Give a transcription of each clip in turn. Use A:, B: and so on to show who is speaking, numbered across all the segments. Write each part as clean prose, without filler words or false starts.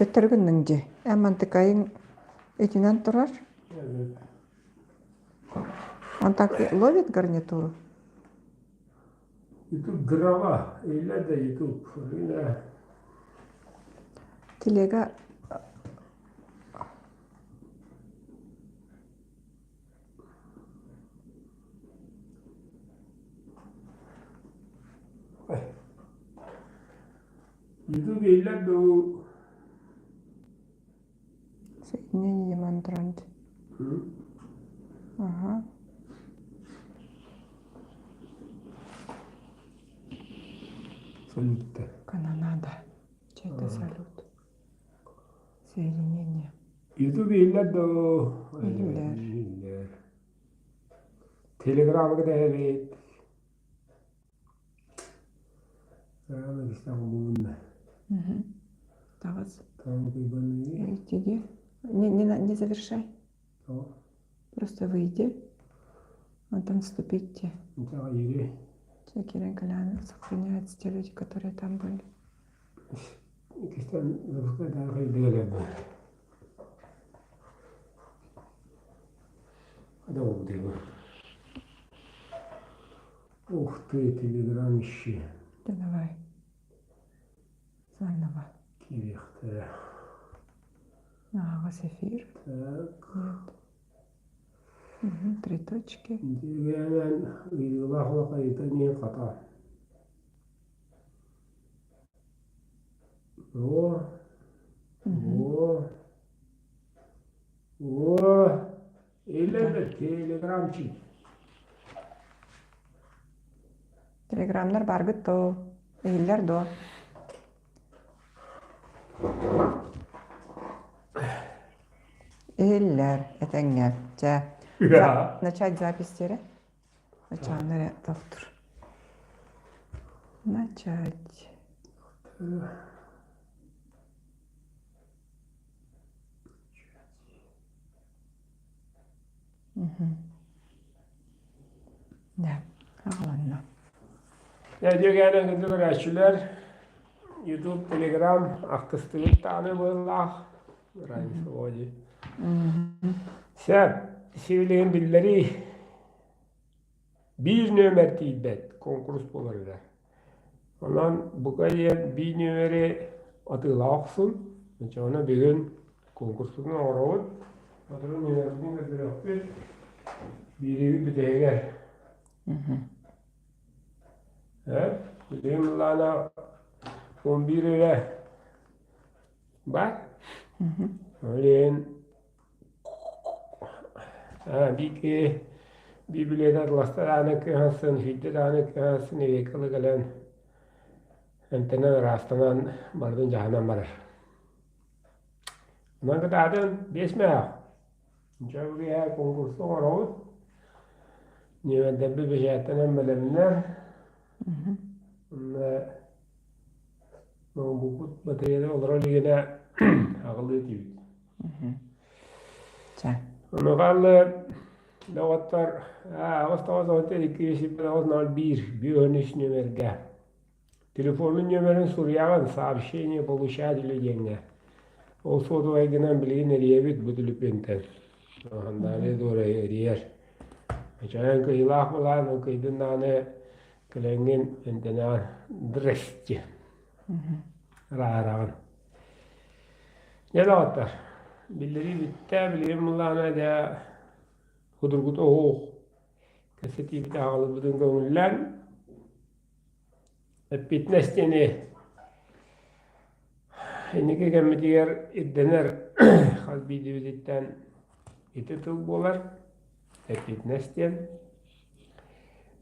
A: Төттөргүннүң же. Амантыкайын этинен турар.
B: Evet.
A: Он так и ловит гарнитуру.
B: YouTube grava. İlle de YouTube. Yine
A: Телега
B: YouTube ille de o.
A: соединение мантрант.
B: Hı?
A: Ага.
B: Salutta.
A: Канонада. Чей-то салют. Соединение.
B: YouTube ille de o.
A: İller.
B: İller. Telegram'ı da evet. Ama işte bununla.
A: Давай.
B: Там выйдем.
A: Иди. Не завершай.
B: Tamam.
A: Просто выйди. А там вступите.
B: Tamam yürü.
A: Всякие Колян сохраняются те люди, которые там были.
B: İkisinden zıpkı daha kıydılar bu. Hadi oldu bu. Ух ты, телеграм işi.
A: Да давай. Заново.
B: Кирихте.
A: А, у вас эфир?
B: Так.
A: Нет. 3 точки.
B: Hemen videolarla kayıta niye kata? O. O. O. İlle telegramçı.
A: Телеграммдар баргыт то. Эйлер до. Эйлер. Этеңе. Жа.
B: Ya.
A: Начать запись. Начальный доктор. Начать. Да. Ладно.
B: Ya diyor gene gündür araçlar. YouTube, Telegram, akıstılık tane böyle. Rayısı oğlu. Sen sevdiğin billeri bir nömer tibet konkurs bolarlar. Ondan bu kadar bir nömeri atılağsın. Mesela bugün konkursun oranı. Adının nömerini götürüp biri bir değer. Evet, bizim lana 11 lira var. Öyle bir bilet atlaslar anı kıhansın, hiddet anı kıhansın, evekalı gelen entenen rastanan bardın cahanan barar. Ondan kadar 5 mağ. Çünkü her konkursu var o. Niyemeden bir şeyden belemler. Bu materyali olarak yine ağırlığı değil. Onu kallı dağıtlar, ağustos ayında 201 bir önüş nömerge. Telefonun nömerini soruyan сообщение получателю. O soru ayından bilgi nereye bit budulup enten. Handane doğru eriyer. Geçen kıyılah bulan o kıydından kelengin entena dresçi. Rağırağın. Ne dağıtlar? Billeri bitti, bileyim Allah'ına da hudurgut oğuk. Kaseti bitti ağalı budun gönüller. Bitnesteni. Enneke kemme diğer iddener kalbi divizitten iti tığ bolar. Bitnesten.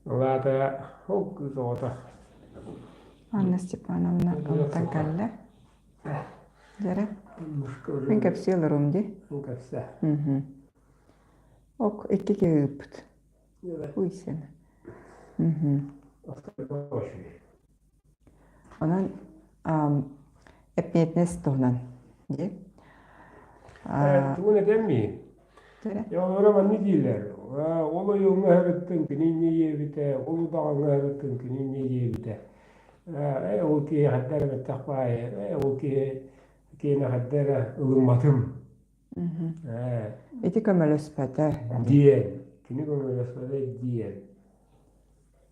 B: Ola da o kız oda.
A: Анна Степановна Антагалля. Жара. Мен капсуларым ди.
B: Капса.
A: Ок, iki köyüpüt. Uysen. Ondan hep niyetnes tohnan. Di.
B: Bu neden mi? Ya öğrenmen ne diyorlar? Olu yolunu öğrettin ki niye bite, olu dağını öğrettin ki niye bite. O ki hatta bir takvaya, o ki Kene haddara ılınmatım.
A: Ити көмөлөспөтө.
B: Diyen. Kini konuşmada diyen.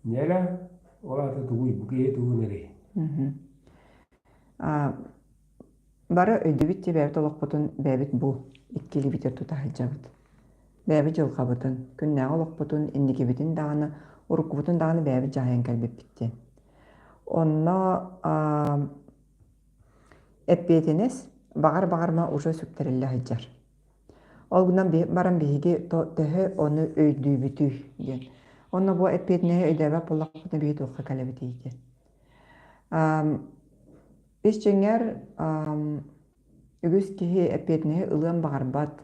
B: Nere? Ola da tuğuy. Bu keye tuğu nere?
A: Бары өйдүбүт те бэбит олоқпутун бэбит бу. Иккили битер тутахылжабыт. Бэбит жылқабытын. Күннәғ олоқпутун, инникибитин дағаны, уруккубутун дағаны бэбит жайын кәлбеппиттен. Онно эппетинес бағар-бағарма уже сүптерілі хылжар. Ол гынан баран биһиги төһө оны өйдүүбүтүү диэн. Онно бу эппетине өйдөбөк буллакпытын биһи туукка кэлебит ийди. Ис жеңер үгүс киһи эппетине ылыан багарбат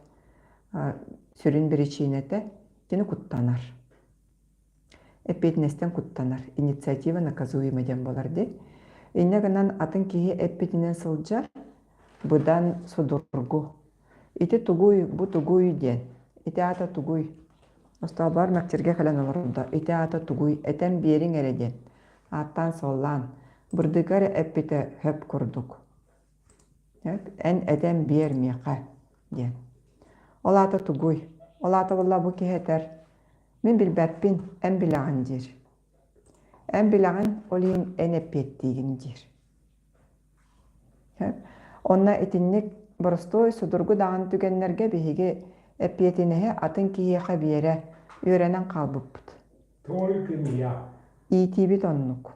A: сүрүн биричиинете тини куттанар. Эппетинестен куттанар. Инициатива наказуема ден болар ди. Инне гынан атын киһи эппетинен сылжар будан судургу. Ити тугуй, бу тугуй ден. Ити ата тугуй. Осталбар мәктерге калан оларында. Ити ата тугуй. Этен берин эреден. Аттан соллан. Бурдыгар эппите хөп курдук. Эн этен бер меқа ден. Ол ата тугуй. Ол ата болла бу кихетер. Мен билбәппин, эн билаған дер. Эн билаған олин эн эппеттигин дер. Онна итинник Боростой судургу дағын түгеннерге біхіге әппетінеге атын киеға бере үйренен қалбыппыт.
B: Тоғыр күні я.
A: Итибит оннук.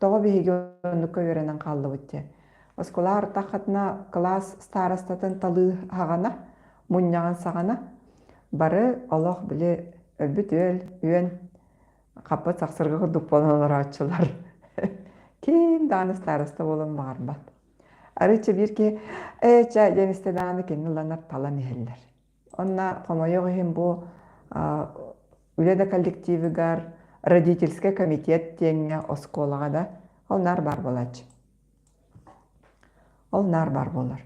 A: Тоғы біхіге оннукка үйренен қалбыппыт. Оскола артақатына класс старостатын талы хағана, мұнняған сағана, бары олық білі өлбіт өл, үйен қапы сақсырғы құрдық боланлар атшылар. Кем дағаны староста болын бағарбат. Арыча бирки эча демистеданы кенниланар тала мехеллер. Онна помоёгым бу үледе коллективигар родительский комитет теңне осколага да олнар бар болач. Олнар бар болар.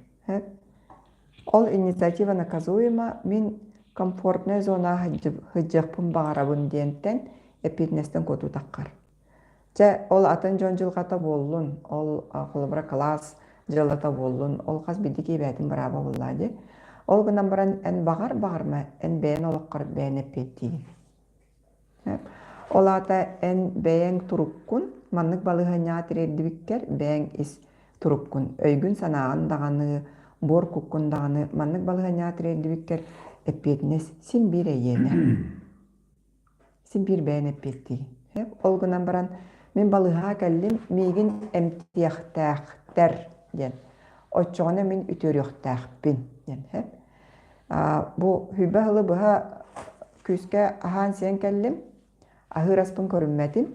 A: Ол инициатива наказуема мин комфортная зона хыджакпын багарабын диентен эпиднестен коту таккар. Че ол атын жон жылгата боллун, ол кылыбыра класс жылата боллун, ол қаз бидики бәтін бараба боллади. Ол гынан баран ән бағар-бағарма, ән бәйін олыққар бәйін әппеттиген. Ол ата ән бәйін тұруккун, маннык балыға тирердибиккер бәйін ис тұруккун. Өйгүн санаан дағаны, бор куккун дағаны, маннык балыға тирердибиккер әппетінес син бир әйені. Син бир бәйін әппеттиген. Ол гынан баран мен балыға кәлдім, мегін әмтияқтақтар ден. Отчоғына мен үтөріқтақпин ден. Бу хүбі хылы бұға күске ахан сен кәлдім, ахыраспын көрінмәтім,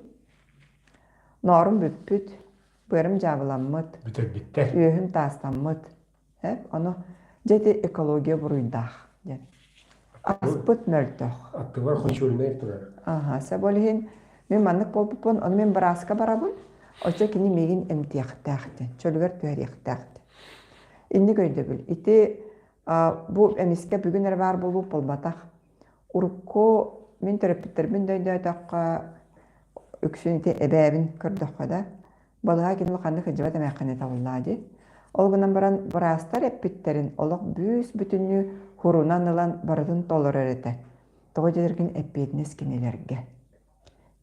A: норым бүппүт, бөрім жабыламмыт, үйім тастаммыт. Оны жәті экология бұруйдақ ден. Аспыт мөлтіқ.
B: Атты бар қойшөлінер тұрар.
A: Сәп олығын мен маннық болпыпын, оны мен барасқа барабын, Оча кини мегин эмтияқтақты, чөлгөр түйәрияқтақты. Инни көйді біл. Ити бу әміске бүгін әрбар болу болбатақ. Урукко мен терапевтербін дөйді өтаққа үксін ити әбәбін көрдіққа да. Балыға кені лұқанды қыжыбат әмәққаны табылады. Ол гынан баран барастар әппеттерін олық бүйіс бүтінні хурунан ылан барытын толыр әреті. Тоғы жедерген әппетінес кенелерге.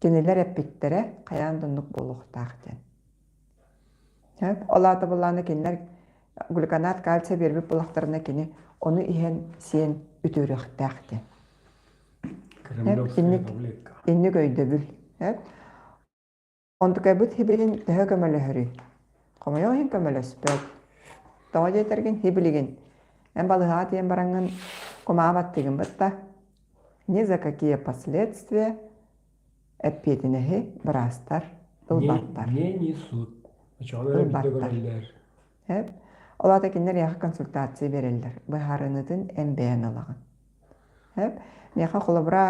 A: Кенелер әппеттері қаян дұндық болуқтақтен. Олаты боланы кенелер глюконат, кальция бербіп болуқтарына кені оны иен сен үтөріқтақтен. Инні көйді біл. Онды көбіт хибілін түхі көмілі хүрі. Қомайоғын көмілі спөт. Тоғы жетерген хибілігін. Ән балыға тиен бараңын комабаттығын бұтта. Не за какие последствия әппетінеге барастар, ылбаттар.
B: Не несут. Ылбаттар.
A: Олата кенлер яғы консультация берелдер. Бұхарынытын әмбәйін алағын. Меха құлыбыра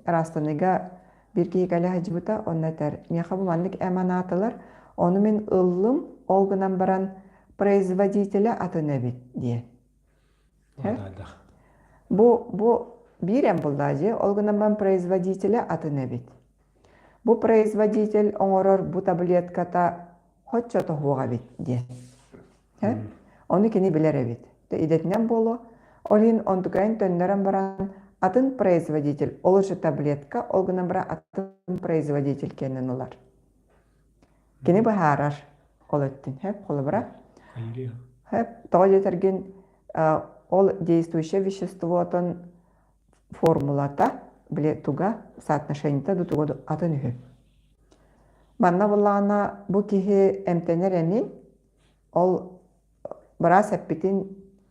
A: растаныға bir kekali hacıbıta onnatar. Meha bu manlık emanatılır. Onu men ıllım olgunan baran производителя atını bit diye. Bu bir en buldacı olgunan baran производителя atını bit. Bu производитель oңорор bu tabletkata hoççata hoğa bit diye. Onu kini biler evet. De idetinden bolu. Olin ondukayın tönlerin baran атын производитель. Oluşu tablетка, olgunan bara атын производитель kendin olar. Kini baharar ol ettin. Hep kolu bara.
B: Hayır.
A: Hep daha yetergen ол действующее веществотын формулата биле туга соотношениета ду туга атын үһү. Манна буллана бу киһи эмтенер эмин ол барас эппитин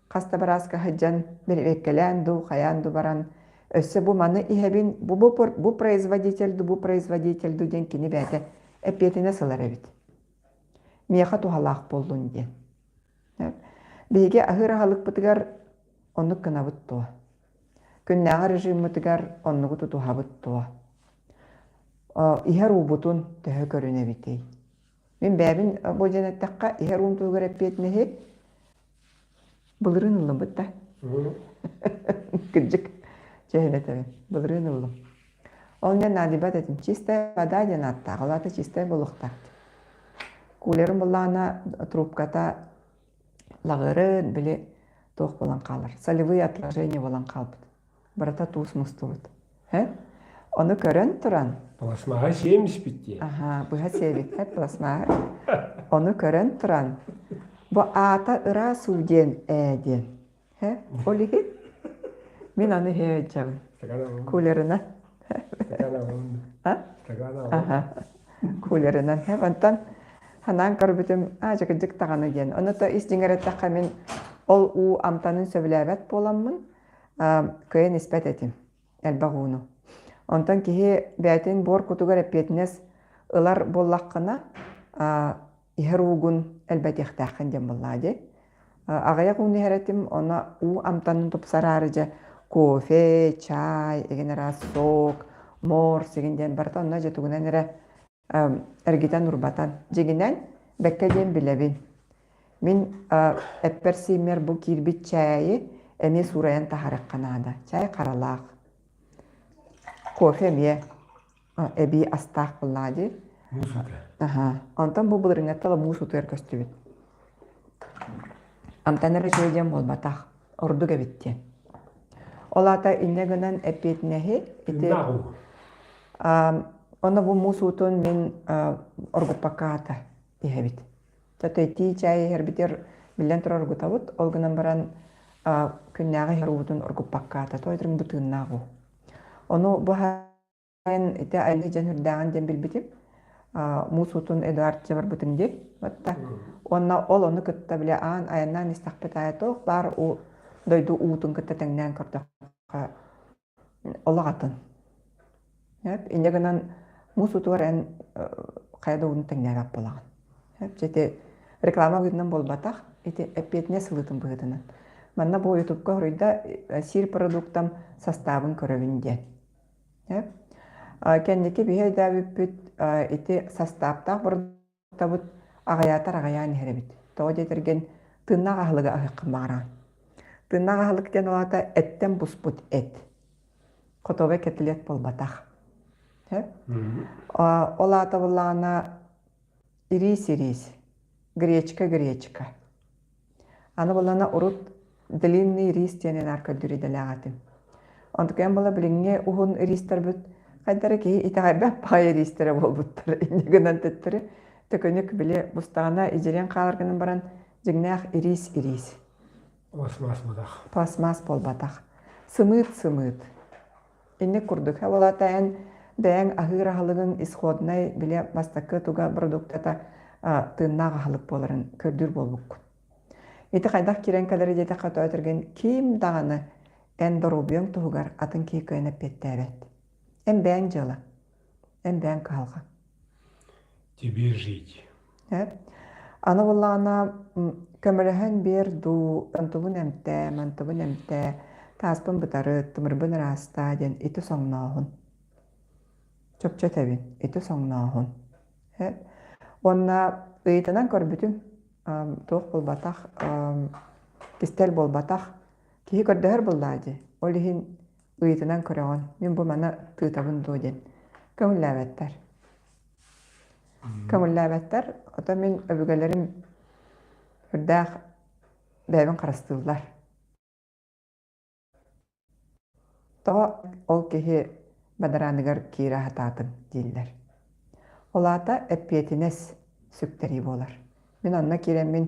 A: каста барас каһаджан берекелен ду хаян ду баран өссө бу маны иһебин бу производитель ду ден кини бәте эппетине сылар эбит. Мияха тухалаах болдун ден. Биге ахыра халык оннук кына буттуа. Күннәгә режим мытыгар оннугу тутуха буттуа. Ихер убутун төһө көрүнө битей. Мен бәбин бу жанаттакка ихер ун тугар эппетнеһи булырын улым бутта. Кыржык жэһнете булырын улым. Ол не надибат этин чистая вода жанатта, галата чистая булукта. Кулерин буллана трубката лагырын биле тоқ болан қалыр. Солевые отложения болан қалбыд. Барата туыс мұстылыд. Оны көрін тұран.
B: Пластмаға сейміс бітті.
A: Бұға сейбет. Пластмаға. Оны көрін тұран. Бұ ата ыра суден әден. Олиги? Мен аны хейет жабын. Кулерina. Кулерina. Онтан ханан көрбітім ажықыдық тағаны ген. Оны та истиңереттаққа мен ол у амтанын сөбіләбәт боламмын, көйен іспәт етім, әлбағуыны. Онтан кеге бәтін бор күтігер әпетінес ылар боллаққына ихер уғын әлбәт еқтақын дем болады. Ағаяқ уны әрәтім, оны у амтанын тұпсарары жа кофе, чай, егенера сок, мор, сегенден барта, онна жетугінен әрі әргетен ұрбатан. Жегінен бәкке ден білебін. Мен әпперсеймер бұл кирбит чайы әне сураян тахарық қанада. Чай қаралақ. Кофе ме әбей астақ бұлады.
B: Мусуты.
A: Онтан бұл бұлырыңаттала мусуты әркөстібет. Амтаныры жойден болбатақ. Ордуг әбеттен. Олата иннегінен әппетінәхі.
B: Нағу.
A: Оны бұл мусутын мен оргуппакаата ехебет. Тәтөйті чай хербитер билен тұр оргутавыт, олғынан баран күннәғы хербутын оргуппакаата, тойдырын бұтығыннағу. Оны бұхайын әті айлы жан хүрдәғын ден білбітіп, мусутын Эдуард жабар бұтын деп. Ол оны күтті біле ағын айыннан істақпет айатоқ, бар дойду уутын күтті тәңнен көрдіққа олағатын. Инегінен мусутуар ән қайда уын тәңнен ап болаған. Жете реклама гыдынан болбатақ, эти әппетіне сылытын бұғыдынан. Манна бұл ютубқа ғырыйда сир продуктам составын көрөвінде. Кәндеке бейе дәбіп бүт, эти составтақ бұрдабыт ағаятар ағаян әребіт. Тоғы детерген тыннақ ағылыға ағыққын бағыран. Тыннақ ағылықтен олата әттен бұспұт әт. Қотове кәтілет болбатақ. Олата болағына ирис, гречка. Аны болана урут длинный рис тенен арка дүриделі ағатым. Онтукен бола біліңе ұғын ристер бүт, қайдары кей итағайбәп пай ристері бол бұттыр. Инегінен түттірі, түкөнік біле бұстағына ижерен қаларғының баран жігнәқ ирис.
B: Пластмас бұдақ.
A: Пластмас бол батақ. Сымыт. Инек күрдік. Олатайын дәйін ағыр ағылығын исходнай біле бастақы туға продуктата тыннақ ағылық боларын көрдір болбук. Ити қайдақ керен кәлері деті қаты өтірген кем дағаны ән дұрубион тұғығар атын кей көйіне петті әбет. Ән бәң жылы, ән бәң қалға.
B: Тебе жить.
A: Аны болағына көміріхін бер ду, ұнтығын әмті, таспын бұтары, тымырбын раста ден ити соңнағын. Чөпчө тәбін, ити соңнағын. Онна ұйтынан көрбітім тоқ болбатақ, кистел болбатақ, кейі көрдігір болдады. Олихин ұйтынан көріған. Мен бұл мана тұйтабын дойден. Көмілләбәттер. Ота мен өбігелерім үрдәқ бәбін қарастылар. Тоға ол кеге бадараныгар кира хататын дейілер. Олата әппетінес сүктері болар. Мен онна керем мен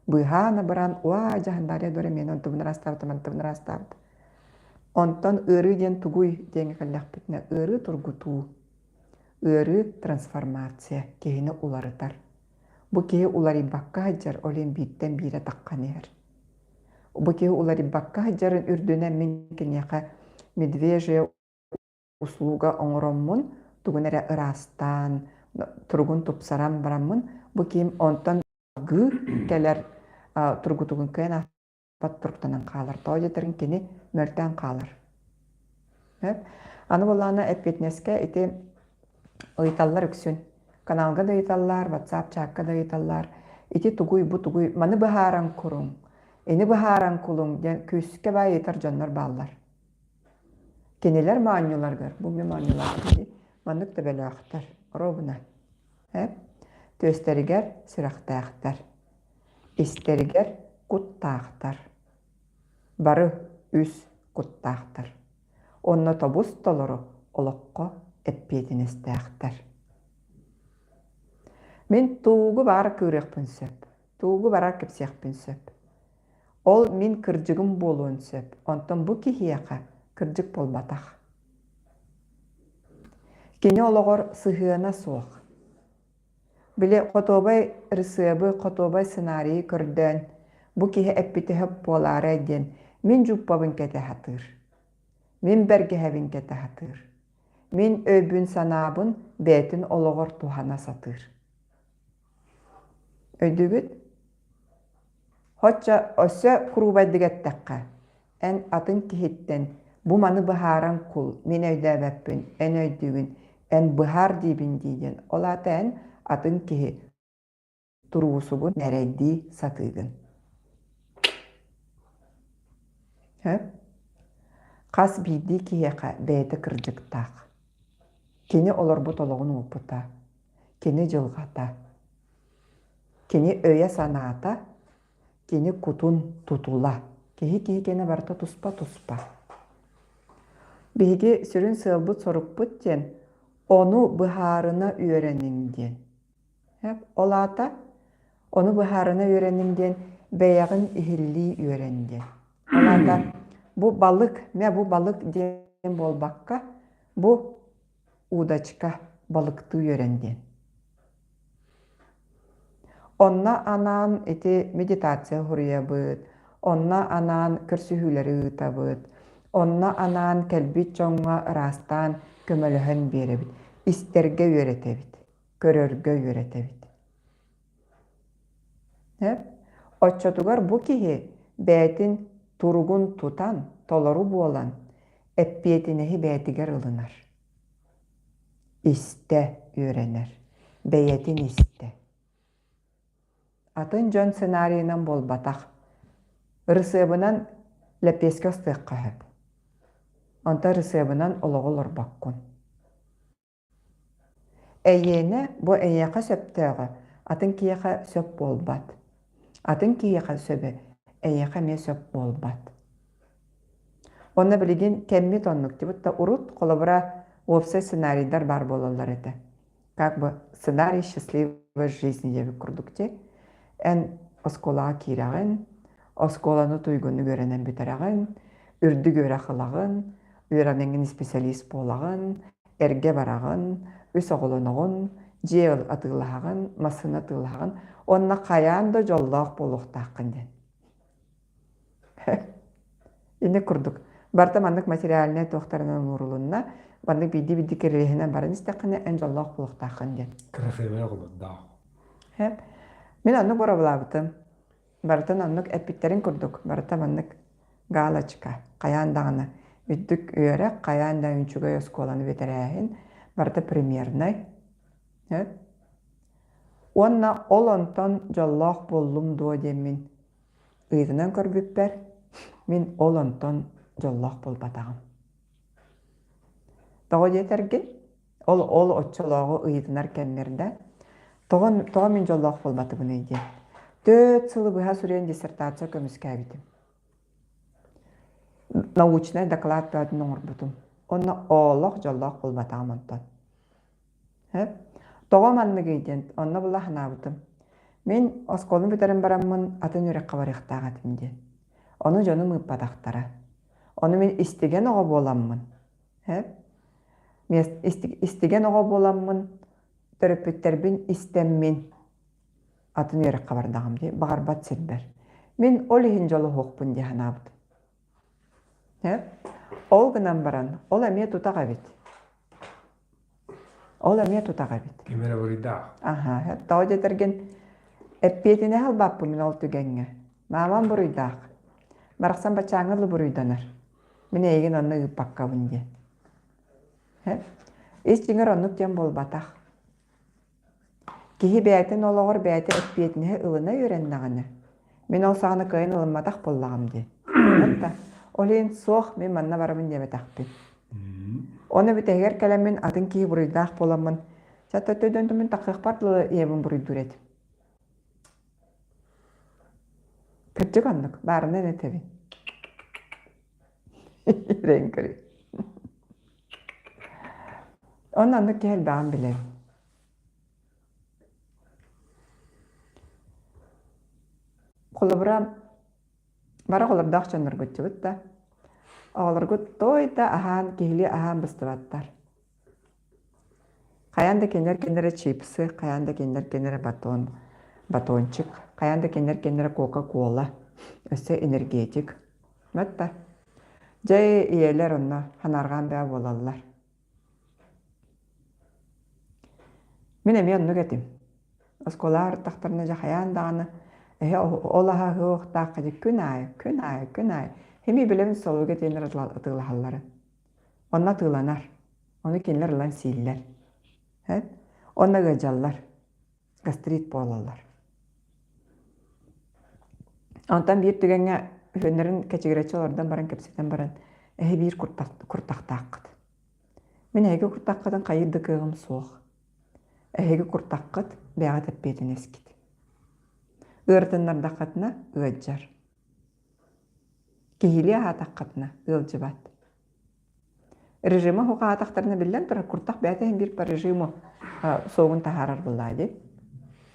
A: бұйхана бұран уа жағындария дөрі мен он тұбыныр астабыды. Онтан ыры ден тугуй деңі кәлләқ бітіне ыры тұргуту, ыры трансформация кехіне уларытар. Бұ кеге улары баққа хаджар олен биттен бире таққан ер. Бұ кеге улары баққа хаджарын үрдінен мен кенеқа медвежия услуга оңыроммын, тугун әрі ырастан, тургун тупсарам бараммын, бұ кем онтан гы кәлер тургутугун кән апат тұрқтанан қалар. Тау жетерін кені мөлтен қалар. Аны болағына әппетнеске әте ұйталар үксін. Каналға да ұйталар, WhatsApp чакка да ұйталар. Әте тугуй, бұ тугуй, маны бұхаран күрің, әні бұхаран күлің, көсікке бай етар жонлар баллар. Кенелер маанюларгар, бұл мен маанюлар маннык та бәлі ақтар, робына. Төстерігер сұрақтақтар, істерігер құттақтар, бары үс құттақтар. Онна тобус толыры олыққа әппетіністақтар. Мен туғы бар көрек пүнсөп, туғы бара кепсек пүнсөп. Ол мен кіржігім болуын сөп, онтан бұ кехияқа кіржік болбатақ. Кені олығыр сығына соқ. Біле қотобай рысыбы, қотобай сценарии көрден, бұ кеге әппетіхіп болары әден, мен жүппабын кәті хатыр. Мен бәрге әбін кәті хатыр. Мен өбін санабын бәтін олығыр тухана сатыр. Өйдігіт? Хотча өсі құрубайдығаттаққа, ән атын кехеттен, бұ маны бұхаран құл, мен өйдәбәппін, ән өйдігін, ән бұхар дейбін дейден. Олаты ән атын кехе тұруғысығын нәрәйді сатығын. Қас бейді кехеқа бәйті кіржіктақ. Кені олар бұт олығын ұпыта, кені жылғата, кені өйе санағата, кені күтін тұтула. Кехе кені барта тұспа. Бейге сүрін сылбыт сорық бұт ден, оны бұхарына үйреніңден. Олата, оны бұхарына үйреніңден, бәяғын ихилли үйренден. Олата, бұ балық, мә бұ балық ден болбаққа, бұ удачка балықты үйренден. Онна анан эти медитация хурия бұд, онна анан көрсүхүлері ұта бұд, онна анан кәлбит жоңға растан көмөліхін бері бұд. Истерге үйрете бұд, көрөрге үйрете бұд. Отчотугар бұ кеге бәтін тургун тутан, толору болан, әппетінеhi бәтігер ылынар. Исте үйренер, бәйетін исте. Атын жон сценарийынан болбатақ. Рысыбынан ләпеске ұстық қағып. Онта рысыбынан олығыл ұрбаққын. Әйені бұ әйеқа сөптіғі, атын кейеқа сөп болбат. Атын кейеқа сөбі, әйеқа ме сөп болбат. Оны білеген кәммет онлық дебітті ұрут қолыбыра опсай сценарийдар бар болалар еді. Как бы сценарий счастливой жизни дебі күрдікте. Ән осколаға кейрағын, осколаны туйгыны көренен бітірағын, үрді көрі қылағын, үйрененген специалист болағын, әрге барағын, өс оғылынығын, жеғыл атылағын, масыны атылағын, онына қаянда жоллақ болуқтақын ден. Ені күрдік. Барта мандық материаліне тоқтарынан ұрылынна, бандық бейді керелігінен барын істеқіне ән жоллақ болуқтақын ден.
B: Красивая құлында.
A: Мен аннық бора бұлабытым. Барытын аннық әппеттерін күрдік. Барыта мандық галочка, қаяндағына. Үттік үйері қаянда үнчігі өсколаны ветерәйін. Барыта премьернай. Онна ол онтан жоллақ болым дуа демін. Үйдінен көрбіппер. Мен ол онтан жоллақ болбатағым. Тоғы детерген, ол отчылығы үйдінар кәммерді. Тоға мен жоллақ болбаты бұны еді. 4 сылы быха сүрен диссертация көміскәбітім. Научный доклад бәдін оңырбытым. Оны олық жоллақ болбатағым онтан. Тоға манны кейден, оны бұла ханабытым. Мен осколын бітерін барамын атын үрек қабарықтаға тімден. Оны жоны мұйпадақтара. Оны мен істеген оға боламын. Мен істеген оға боламын, төріппеттербін істеммен атын өрек қабардағым де, бағарбат сәлбәр. Мен ол ехін жолы хоқпын де ханабыдым. Ол гынан баран, ол әме тұтаға бет. Ол әме тұтаға бет.
B: Кемері бұрыдақ.
A: Тау жетерген әппетіне халбаппы мен ол түгенге. Маман бұрыдақ. Барақсан бачаңылы бұрыданар. Мен еген онны ұпаққа бұнде. Ес жеңір онны тен бол батақ. Кихи бәйтін олығыр бәйті әппетіне ұлына үйреннағаны. Мен ол сағаны қайын ұлыматақ боллағым де. Олейін соқ мен манна барамын деме тақпен. Оны бітегер кәлеммен атын кейі бұрыдақ боламын. Чатта төдөнтімін тақық партылы ебін бұрыдыр етім. Кірчік ондық, барынан әтебін. Рен көрі. Оны ондық кәл бағын білем. Қолыбыра бара қолырдақ жоныр көтчі бұтта. Оғылыр көт тойда ахан, кейлі ахан бұстыбаттар. Қаянда кенер чипсы, қаянда кенер батончик, қаянда кенер кока-кола, өсі энергетик. Мәтті. Жай иелер онна ханарған бәу болалар. Мен әме онны кетім. Осколар тақтарына жа қаяндағаны Олаға ғуқтақы де күн ай. Хеми білемін солуға тенер ұтылағалары. Онна тыланар. Оны кенлер ұлан сейлер. Онна ғажалар. Гастрит болалар. Онтан бір түгенге өндерін кәчігіретші олардан баран кәпсеттен баран бір құртақтаққыд. Мен әйгі құртаққыдан қайырды кығым соқ. Әйгі құртаққыд бәғат әппетін ескет. Үртінлерді қатына ұғаджар. Кейілі ағатақ қатына ұғылжыбат. Режимі хуқа ағатақтарына білден тұра құртақ бәтіғін бір бар режимі соғын тағарар бұлайды.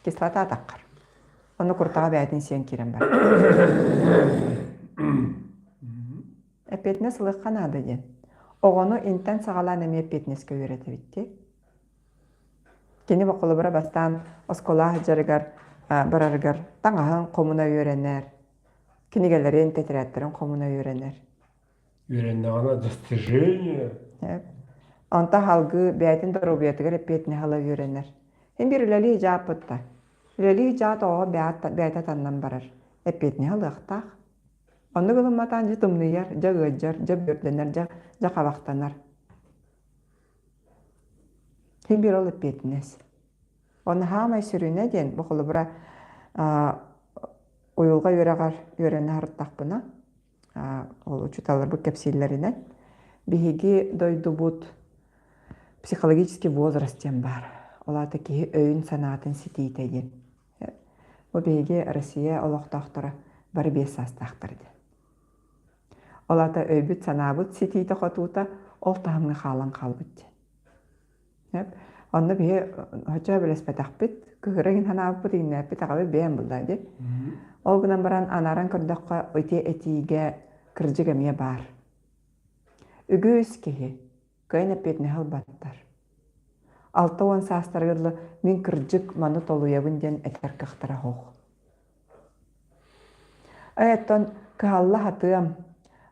A: Кислата ағатаққар. Оны құртаға бәтін сен керен бар. Әпетіне сылыққан ады ден. Оғыны интен сағалан әме әпетінеске өреті бітті. Кені бақылы бұра бастан оскола жарығар бараргар таңаһын комуна үйренер. Кенигелерин тетрәттерин комуна үйренер.
B: Үйреннағана достижение.
A: Онта халгы бәйтін дұрубиятығыр әпетіне хала үйренер. Хен бір үләлі жап бұтта. Үләлі жат оға бәйті таннан барар. Әпетіне хала ұқтақ. Оны ғылыматан жы тұмныяр, жа ғыджар, жа бөрденер, жа қабақтанар. Хен бір ол әпетінес. Оны хамай сүріне ден бұқылы бұра ойылға өрені арыттақ бұна. Ол ұчыталар бұл кәпсейлерінен. Бігеге дойды бұд психологический возрастен бар. Олаты кейі өйін санатын сетейті ден. Бұл бігеге Россия олықтақтыры бар 5 астақтырды. Олаты өйбіт санабыт сетейті қотуыта ол тағымны қалан қалбыт ден. Онны бие хоча белес петахпит, күгөреген ханабыт игне петагабы бен булдайды. Ол гынан баран анаран көрдөккө өте этиге кыржыгамия бар. Үгүс кеһи, көйнө петне халбаттар. 6-10 састаргырлы мен кыржык маны толуябын ден этер кахтара хох. Эттон калла хатым.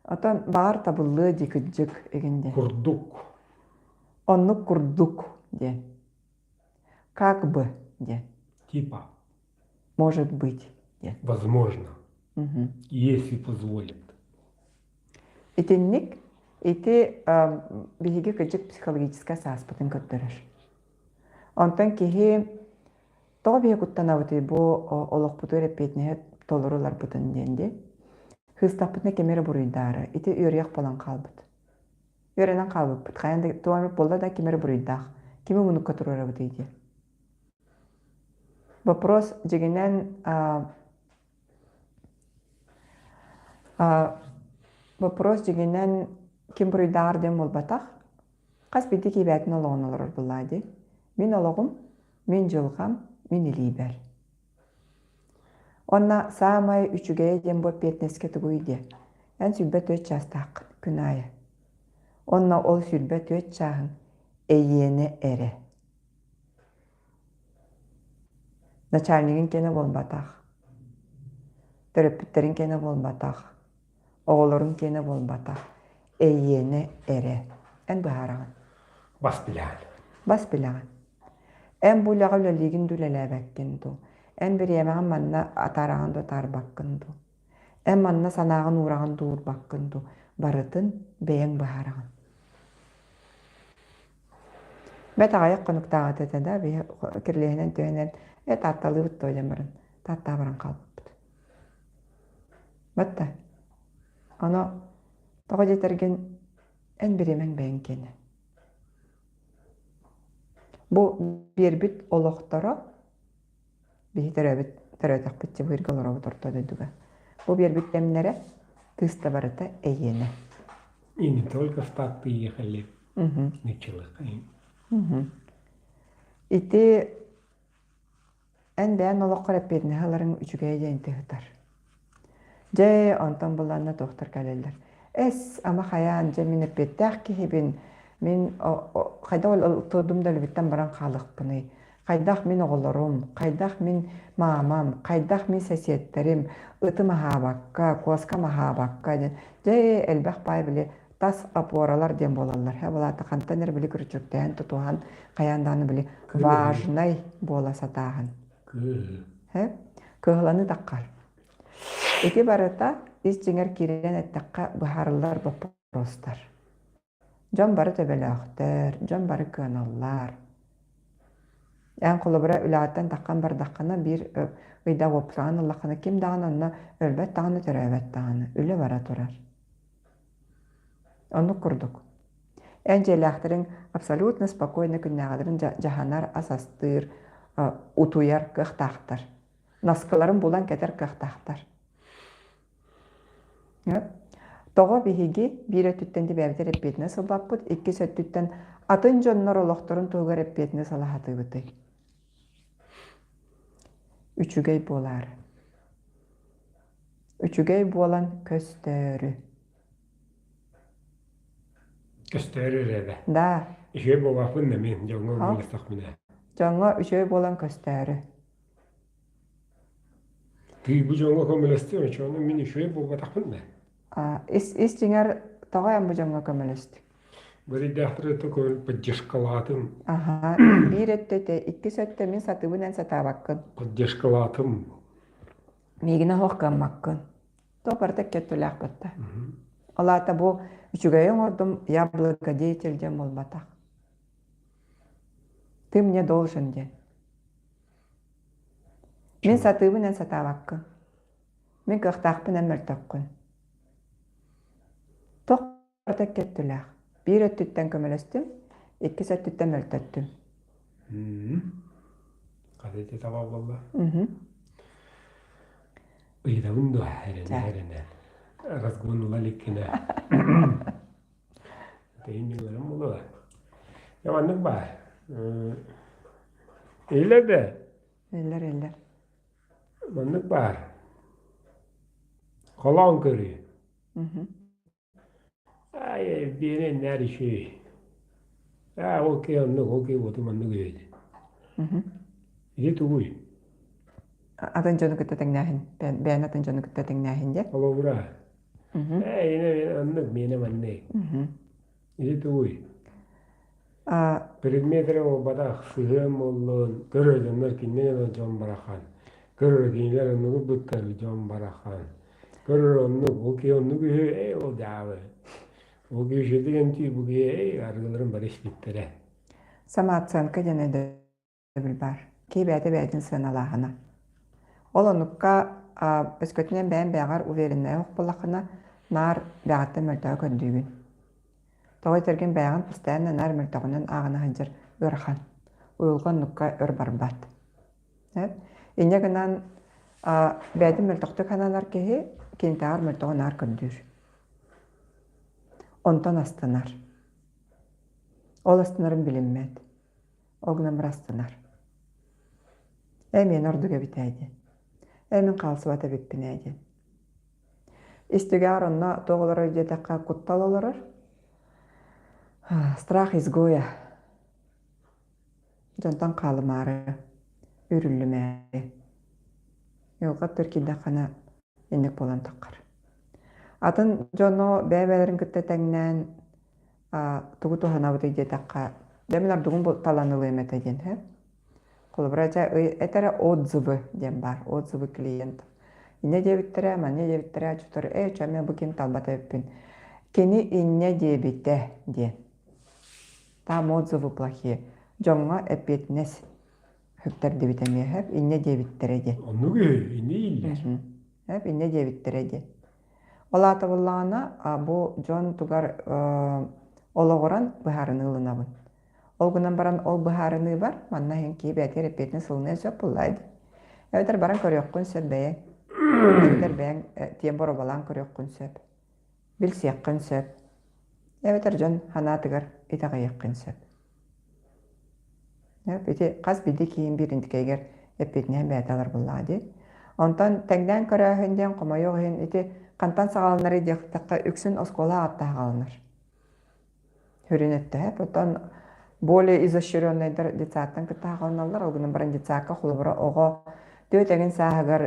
A: Отон бар табыллы дикыжык эгенде.
B: Курдук.
A: Онну курдук ден. Как бы, ден.
B: Типа.
A: Может быть, ден.
B: Возможно. Если позволит.
A: Итинник, ити биһиги кыжык психологическая сааспытын көттөрөр. Онтон кихи тоҕо биһи куттанабыты бу олохпуту репетне толорулар бутын денди. Хыстаппытна кемере буруйдары, ити үйрөйак болан калбыт. Үйрөнөн калбыт. Каянда туамып болда да кемере буруйдах. Кими мунукка турара бутыйди. Вопрос жегенен Вопрос дегенен ким буруйдаар дем болбатах. Қас бити кибәтін олығын олар бұллады. Мен олығым, мен жылғам, мен илейбәр. Онна самай үчүгей дем боп петнеске тугуйде. Ән сүлбәт өт частақ күн айы. Онна ол сүлбәт өт чағын әйені әрі. Начальнигин кені болбатақ. Төрөппүттерин кені болбатақ. Оғылырын кені болбатақ. Әйені әрі. Ән бұхараған.
B: Бас білән.
A: Бас білән. Ән бұлаға өлелігін дүлеләбәккен ду. Ән бір емәғын манна атараған ду тарбаққын ду. Ән манна санағын урағын дуырбаққын ду. Барытын бәйін бұхараған. Бәт ағайық қонықтаға тетеді, бей кірлейінен түйінен атталы бұтты ойден бұрын. Татта бұрын қалып бұд. Бәтті. Оны тоғы жетерген ән бір емен бәйін кені. Бұ бербіт олықтары бейі төрөтіқ бітті бұйырғалары бұтырты өдігі. Бұ бербіт әмнері тыста барыты әйені.
B: И не только в так приехали, началых.
A: Ити ән бәйін олыққыр әппетіне ғаларын үчіге әйден тіғытар. Жай онтан бұланна тоқтар кәлелдер. Әс ама қаян жай мен әппеттәқ кейбін мен қайда ол тұдым дәлі біттен баран қалық бұны. Қайдақ мен оғылырым, қайдақ мен мамам, қайдақ мен сәсиеттерім, ұты махабаққа, қосқа махабаққа. Жай әлбәқ бай біле тас апоралар дем болалар. Болаты қантанер білі күрчіктен тұтуған қаянданы білі важнай бола сатағын. Кығыланы таққар. Эти барыта ис жеңер кирен әттаққа бұхарылар бапыростар. Жон бары төбеліқтер, жон бары көналар. Ән қолы бұра үләттен таққан бардаққана бір ұйда опсаған Аллахына кем дағын онына өлбәт дағыны төрәбәт дағыны, үлі бара тұрар. Оны құрдық. Ән жәләқтірін абсолютно спокойны күннәғадырын жаханар асастыр, утуяр қықтақтар. Наскаларын болан кәтер қықтақтар. Тоға бейге бір өттіттенді бәбітер әппетіне сылбап бұд, екі сөттіттен атын жоннар олықтырын тоғыр әппетіне салахаты бұды. Үчігей болар. Үчігей болан көстөрі.
B: Көстөрі рәді?
A: Да.
B: Үшігей болапын мен жоңға өмелістақ міне.
A: Жоңға үшігей болан көстөрі.
B: Түй бұл жоңға көмелесті, оны мен үшігей болапын мен.
A: Ис жеңер тоғайын бұл жоңға көмелесті.
B: Бір идәқтірі көмел поддержкалатым.
A: Бір өттеті, екі сөтті мен сатыбынан сатабаққын.
B: Поддержкалатым.
A: Мегіне хоққанмаққын. Тоқыртық кеттіләқ бұтты. Олата бұл үшігейін ордым яблокодетелден болбатақ. Ты мне должен ден. Мен сатыбынан сатабаққын. Мен қықтақпын әміртаққын. Тоқыртық кеттіләқ. Bir öttütten kömelestim, iki söttütten möltöttüm.
B: Kadete tamam valla. Uyda undu herine. Razgunu lalikine. Teyinlerim ulu. Yamanlık var. Eyle de.
A: Eller.
B: Yamanlık var. Kolan körüyor. Beni nerede şey? Okey anlık, okey otum anlık öyle. İyi tuğuy.
A: Atın canı küttetin nahin. Ben atın canı küttetin nahin de.
B: Ama bura. Yine anlık, benim anlık. İyi tuğuy. Perimetre o badak sığım olun. Görürler ki ne o can bırakan. Görürler onu bıkkar can bırakan. Görür onu, okey onu öyle o dağı. O görüşedegen tüy bu geye arıların barış bittere.
A: Samaat sanka jene de bilbar. Ki bäte sığın Allah'ına. Olonukka öskötünen bän bägar uverinne yok bulakına nar bägatta möltöö köndügün. Toğay tergen bägan pıstayanna nar möltöönen ağına hınjır ırxan. Uyulgan nukka ör barbat. İnne gınan bädi möltööktü kanalar kehi кинтаар мөлтөгөнаар көндүр. Онтон астынар. Ол астынарын билинмет. Огнамыр астынар. Мен ордуга битәйди. Мен қалсыбата биппинәйди. Истигар онна тоғылар өйдетаққа куттал оларыр. Страх изгоя. Жонтан қалымары. Үрүллүмәри. Йолға түркиді қана еннік болан таққар. Атын жоно бәйбәлерін күтті тәңнен тугу тухана бут идетаққа. Дәмілер дугун таланылы емет әден. Қолыбыража әтәрі отзывы дем бар. Отзывы клиент. Инне дебиттірі, манне дебиттірі, чутыр, чәме бұкен талбата өппін. Кені инне дебитті ден. Там отзывы плохие. Жоңға әпетінес хөптер дебитәме әп, инне дебиттірі ден.
B: Onu göğü, ne iller?
A: Әп, инне дебиттірі ден. Ола атабыллағына, бұл жон тугар олығыран бұхарыны ылынабын. Ол күнан баран ол бұхарыны бар, манна хен кейіп әтер әпетіні сылыны сөп бұллайды. Әветер баран көріққын сөп бәйен. Әветер бәйен тиен боро балан көріққын сөп. Біл сияққын сөп. Әветер жон ханатығар итағайыққын сөп. Беті қаз білді кейін біріндікегер әпетіне бәйталар бұллады. Онтан тәңден көріғінден қомайоғын еті қантан сағалынары деқтаққа үксін оскола аттағы қалыныр. Хүрін өтті әп. Отан более изощренныйдар детсаттан кыттағы қалыналар. Олғының баран детсаққа құлыбыра оғы дөтеген сағығар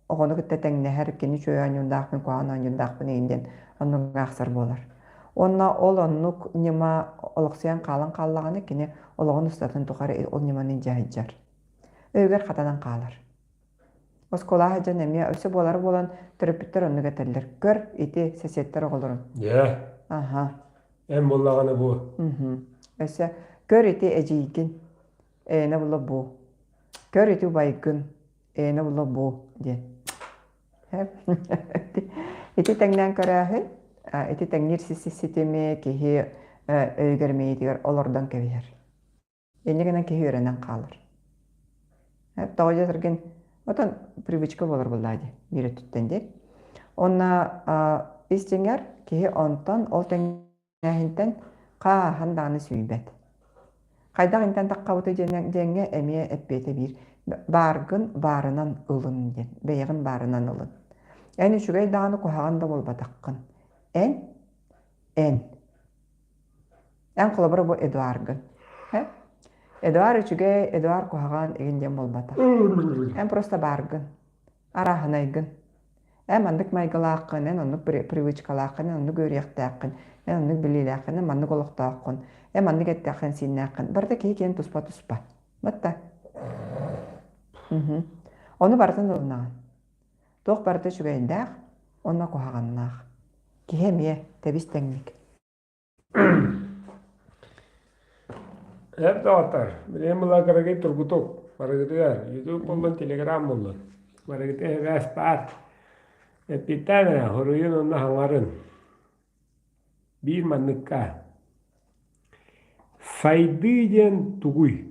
A: оғыны күтті тәңнәхер кені чөй анюндақпын, қуаған анюндақпын ейінден оның ақсар болар. Онна ол оннук нема олықсиян қалын қаллағаны кені олығын ұстатын тұқары ол неманын жайыджар. Өйгер қатадан қалар. Оскола жан әме өсі болары болан түріпіттер оны кәтерлер. Көр ити сәсеттер оғылырын.
B: Аха. Әм болағаны бұ.
A: Өсі көр ити әжейгін, әйіні бұлы бұ. Көр ити байгын, әйіні бұлы бұ. Ити тәңнен көрәхін, ити тәңнер сетеме кеге өйгермейдігер олардан кәвер. Енегінен кеге өренен қалыр. Тағы жатырген, отан привычка болар бұлдайды, бире түттенде. Онна истеңер кеге онтан ол тәңнәхінтен қағандағыны сүйбәт. Қайдақ интен таққа бұты жәңе әме әппеті бір. Баргын барынан ылын ден, бәйгін барынан ылын. Әні шүгәй дағаны қоғағанда бол батаққын. Ән. Ән қолабыры бұл Эдуаргын. Эдуар үчүгэй Эдуар кухаган эгинден болбата. Просто баргын, арахынайгын. Мандык майгылаақын, оннук привычкалаақын, оннук өрияқтаақын, оннук билилаақын, мандык олықтаақын, мандык әттаақын синнаақын. Барда кейкен туспа. Мытта. Оны бартын олынаған. Тоқ барды чүгәйіндәқ, онна кухаганнаақ. Кихемие тәбістәңмік.
B: Hep dağıtar. Bileyim bunlar karagay turgutuk. Maragıdılar. YouTube bulun, Telegram bulun. Maragıdı heves par. Bir tane horuyun onunla hangarın. Bir manlıkka. Saydıyen tuguy.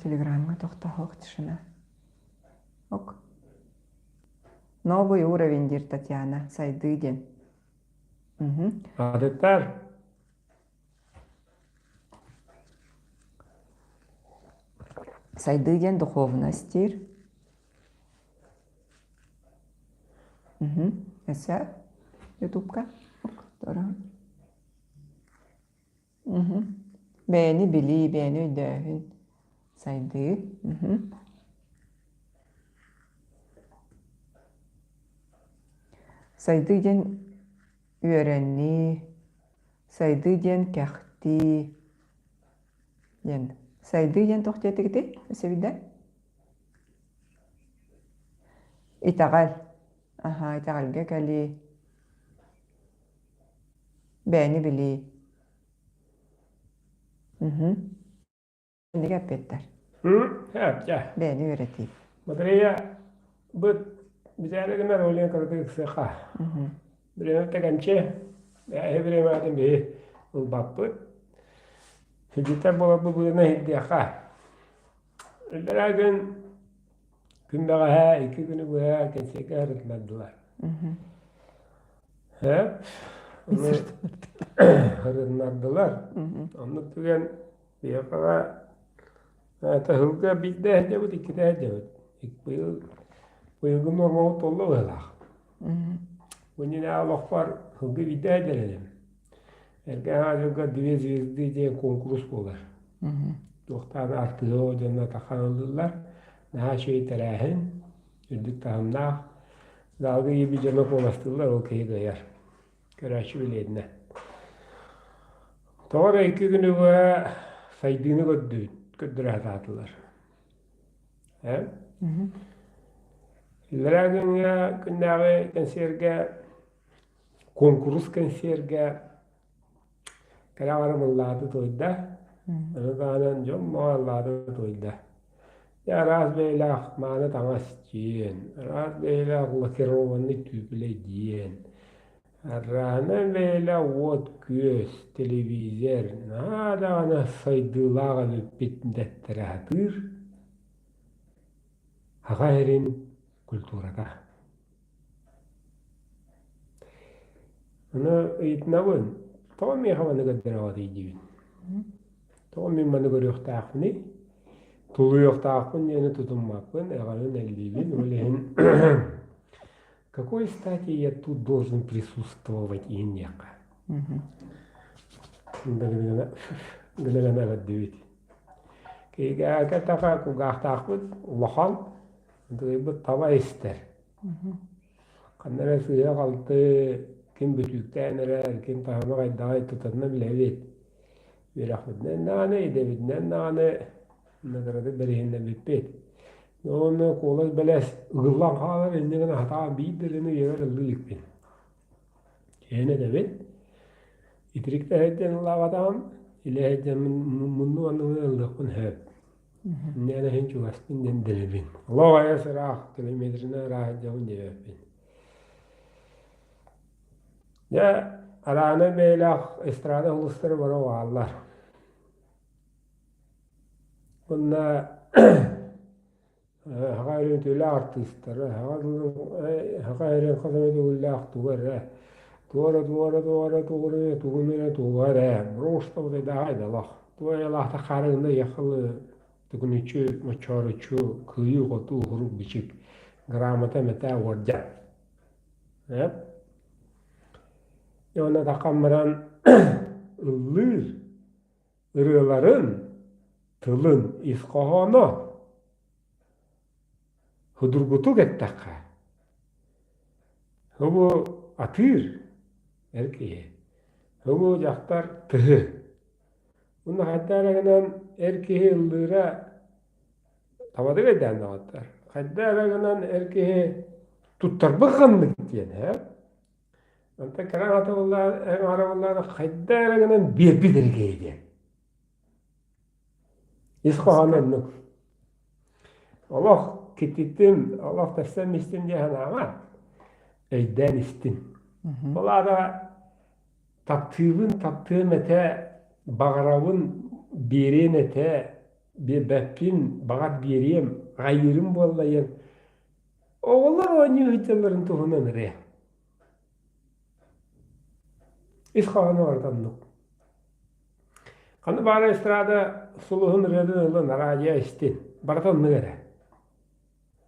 A: Telegram'a toxta тишина. Ок. Новый уровень, дир Татьяна, Сайдыдин.
B: Adetler.
A: Сайдыдин духовностир. Эсэ. Ютубка. Бәйні білі, бәйні өйдәхін. Saydı. Saydıgen öğrenni, saydıgen kahti. Yani saydıgen toxtetikti, sebide. İtagal. Aha, itagalga kali. Beni bili. Ne yapetler?
B: Hep ya.
A: Beni öğreteyim.
B: Madreya bu bize günler oluyor kardeşim sıka. Bir tegençe ya bir madem bir ul bakıp. Hicita bu ne hediye ha. Lakin gündağa iki günü bu kensek arıtmadılar. Hep onu arıtmadılar. Onu tügen bir yakala tahılga bir de hecebut iki de hecebut. Bu yıl normal tollu olacak. Bunun ne alak var hılgı bir de hecelerim. Erken hacıga düve zvezdi diye konkurs olur. Doktan artığı o canına takanılırlar. Daha şey terahin. Ürdük tahımda. Dalga gibi cana kolaştırırlar o kıyı gayar. Köraşı bileydiğine. Doğru iki günü bu saydığını gördüğü hatatlılar. He? Lakin ya kündağı kanserge konkurs kanserge kararımılladı toyda. Anadanan jom mualladı toyda. Ya raz beylah mana tangas jiyen. Raz beylah lakirovanı tüpüle jiyen. Rana beylah wot küs televizör. Nada ana saydılağı bitindettiratır. Hagayrin kulturada. Ana itnavun. Tomi havanı gaddarawadi jibin. Tomi manı görüyor taqni. Tuluyor taqın yeni tutunmakın. Eğalın ellibin. Олehen. Какой стати я тут должен присутствовать и нека? Гнагана гаддивит. Кейга катака кугахтақбыт улахан. Дойбыт таба истер. Қаннара сыя қалты ким бүтүктәнерер, ким тахама гайдай тутанна билебит. Бирахмытнан наны, эдебитнан наны, нагарады берихиннен битпет. Onu kolay beles ıgıllan kalır, endegene hata biydirini yever ıgıllık bin. Şeyine de bin. İtirikte hedden Allah'adan, ile hedden mundu anlamını ıgıllıkın hep. Nene hin çuvastin dendene bin. Allah'a yasır kilometrine rahat cevun cevap bin. Ya arana beylak estrada hulustları var o ağlar. Bunlar Hagayrin tüyle artistleri, hagayrin kazanı tüyle aktuvarı, tuğara, Brosta bu da haydi Allah. Tuğaya Allah da karında yakılı, tükünüçü, maçarıçı, kıyı kotu, huruk biçik, gramata meta varca. Hep. Yana da kameran ıllır, ırıların, tılın, iskahana, hudurgutu gettaka. Hubu atır erkeğe. Hubu jaktar tıhı. Bunu haddaragan erkeğe ıldıra tavadı gaydan dağıtlar. Haddaragan erkeğe tuttar bakkanlık diyen he. Anta karan atavallar, en aravallar haddaragan bir bidirgeyi diyen. İskohananlık. Allah kitittim, Allah tersem istin diyen ama eyden istin. Olara taptığın ete, bağıravın birin ete, bir beppin bağır biriyem, gayrım bollayan. Oğullar o nühütelerin tuğunan re. İskohanı ortamlık. Kanı bana estrada suluhun redin ılın aracıya istin. Baratan nıgara.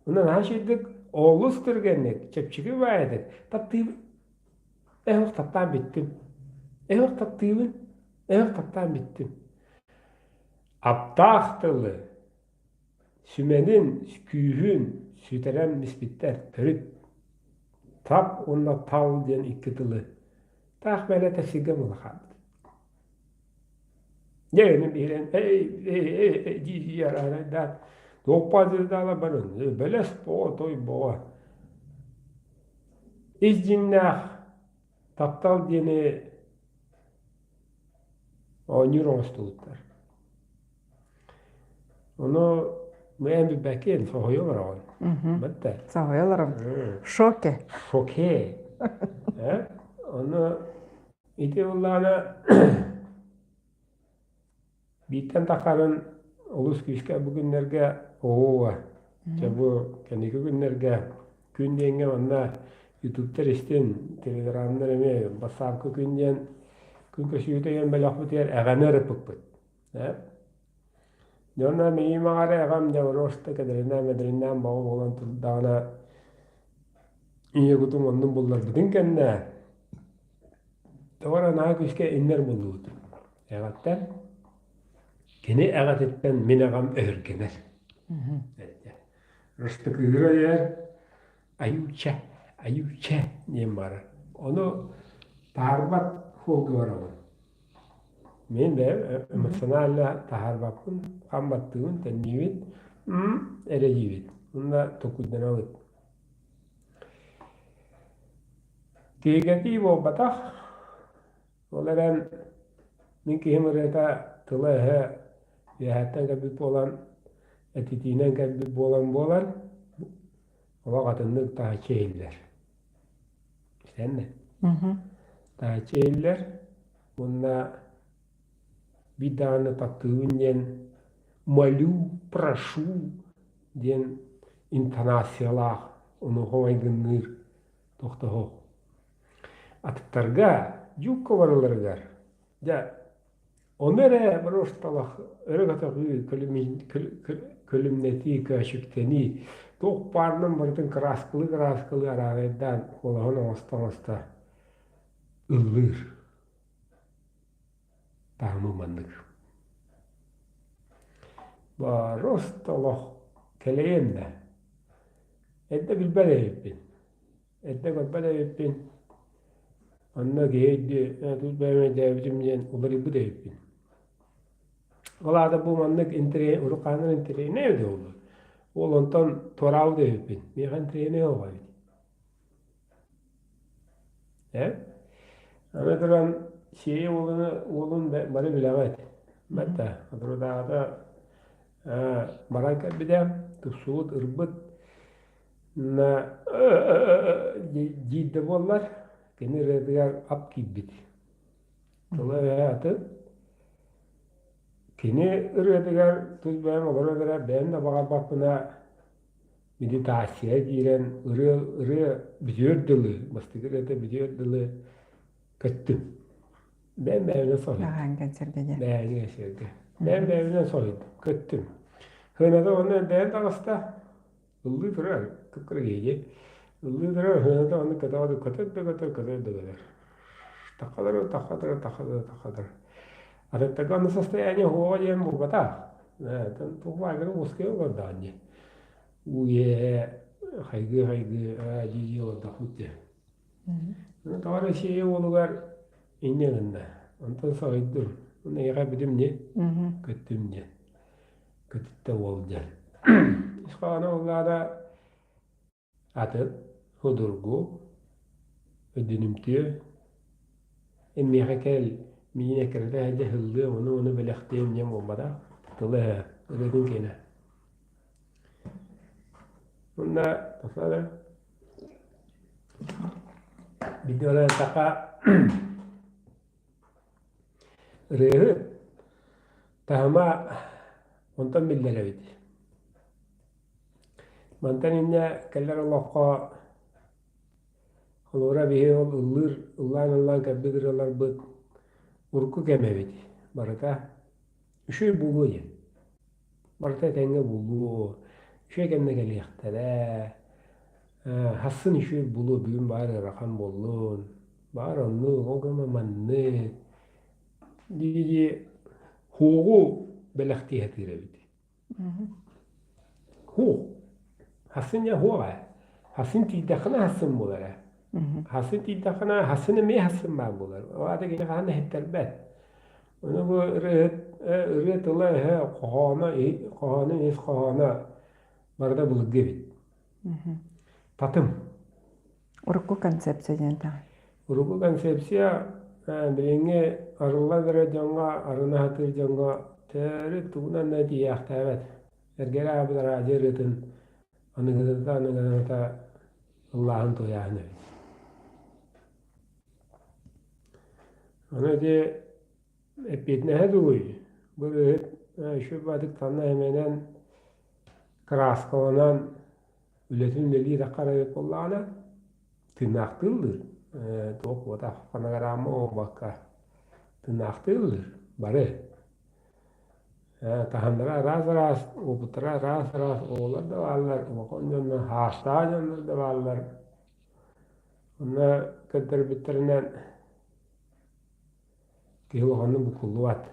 B: Bundan her şeydik oğluz türgenlik, çepçiki bayadık. Taptığım, taptan bittim. Taptan bittim. Aptağtılı, sümenin, küyhün, süteren misbitler, törüt. Tap onda tavul diyen iki tılı. Taq böyle tesigem ola kaldı. Yeğenim bilen, cici yararı da, dokpazı da ala barın, beles boğa toy boğa. İzcinnah, taptal diyeni, o nürons tutlar. Onu mühen bir bekin, soğuyorlar o. Bitti.
A: Soğuyorlarım. Şoke.
B: Şoke. Onu ideollarına bitten takarın Olus küske bugünlerge oğuva. Bu kendiki günlerge gün denge onunla YouTube'da istin, Telegram'da eme, basarkı günden gün köşüyü de yen belak biter, eğene rıpık. Yonna meyim ağara eğam da rosta mederinden bağı olan tuldağına iyi kutum onun bullar. Bütün kenne doğru nağa küske inler bulduğu. Eğattan kini eğat etten min eğam öğürgener. Rosta kıyıra yer ayuçe diyeyim var. Onu taharbat hoğu var onun. Men de emosyonel taharbatın kambattığın tenniğin erejivit. Bunda tokuddan ağıt. Kegati bu batah olaran minki hemreta tılaha yahattan kabit olan etitinen kabit bolan vakatında daha çeyiller. Sen ne? Daha çeyiller bunda bir tane taktığın yen malu praшу diyen intonasiyalar onu hovaygınlar tohtaho. Atıktarga yukka varılargar. Ja onere barostalak örgatağı kölümneti kaşıkteni toq parnın barıtın kıraskılı arağıdan kolağına osta ıllır. Tahmı mandık. Barostalak keleyende edde bilbele yapın. Edde bilbele yapın. Anna geydi, tut beğenme devrimden uları bu devrin. Olarda bu manlık intere, urukanın intere ne öde olur? Olantan torav devrin. Meğen intere ne olur? Ama duran şeyi olun bari bilemet. Mette, adroda baranka bide, tufsuğut, ırbıt, na ciddi bollar, kini redigar ap kibbit. Tula hayatı, kini redigar tuz beğen olara beğen de bakına meditasiya giren ırı bidiyor dılı, bastıkır ete bidiyor dılı kattım. Ben beğene sohit. Beğene geçirdi. Ben beğene sohit, kattım. Hınada onu beğen dağısta, ıllı durar, kıkır geyce. Illı durar, hınada onu katır. Takhadır. Такое состояние гоя мугата. Тухвагер ускел гадание. Уе хайгы жиги отдохнуть. Товары шее олугар иннегенде. Онтон сойдум. Уны яга бидим не? Көттүм не? Көттүтте болду. Ишкана оллада атып, худургу, ödünümtüyor. Emmihakel mine kerede hadi hıllı onu belirteyim yem olmadan tılı ödün kene. Bunda tasarı videolar taka rehe tahma ondan bildiler. Mantan inne keller Allah'a Olora bihe ol ıllan kabidiralar bıt urku kemevit. Barata üşü bulu yen. Barata tenge bulu. Üşü kemne geliyaktere. Hassın üşü bulu bugün bari rakam bollun. Bari onu ogama manne. Diye huğu belakti hatirevit. Huğu. Hassın ya huğu. Hassın tidakhana hassın bulara. Hassın tidakhana hassın mi hassın bağ bular. O adı gene kahane hetterbet. Onu bu ırıt ola kahana barda buluk gibi. Tatım.
A: Urku konsepsiya ta.
B: Urku konsepsiya bilenge arılar göre jonga arına hatır jonga teri tuğuna ne diye evet. Ergele abiler acırıtın anıgıda Allah'ın toyağını. Onu diye epeytne heduy. Böyle şu badık tanı hemen kraskalanan ületin deli de karayıp olana tırnaktıldır. Tok vata panagrama o bakka tırnaktıldır. Bare. Tahanlara raz o putra raz oğlar da varlar. O konuda hasta canlar da varlar. Ona kadar bitirinen ki o hanım bu kulluvat.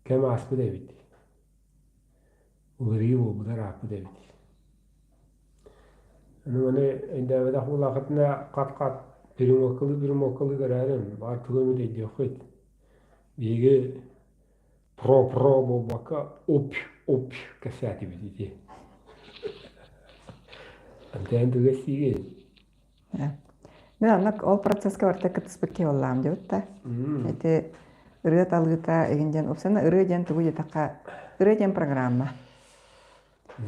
B: Kem asbı devit. Ugribu bu da rapı devit. Hani inde ve dahul akıtına kat birim okulu görürüm. Var tügümü de diyor. Bigi pro bu baka op kasati biti. Anten tugas sige.
A: Мен аннак ол процесска барта кытыспыкке боллаам дебитта. Эти ырыа талгыта эгинден опсана ырыа ден тугу жетакка ырыа ден программа.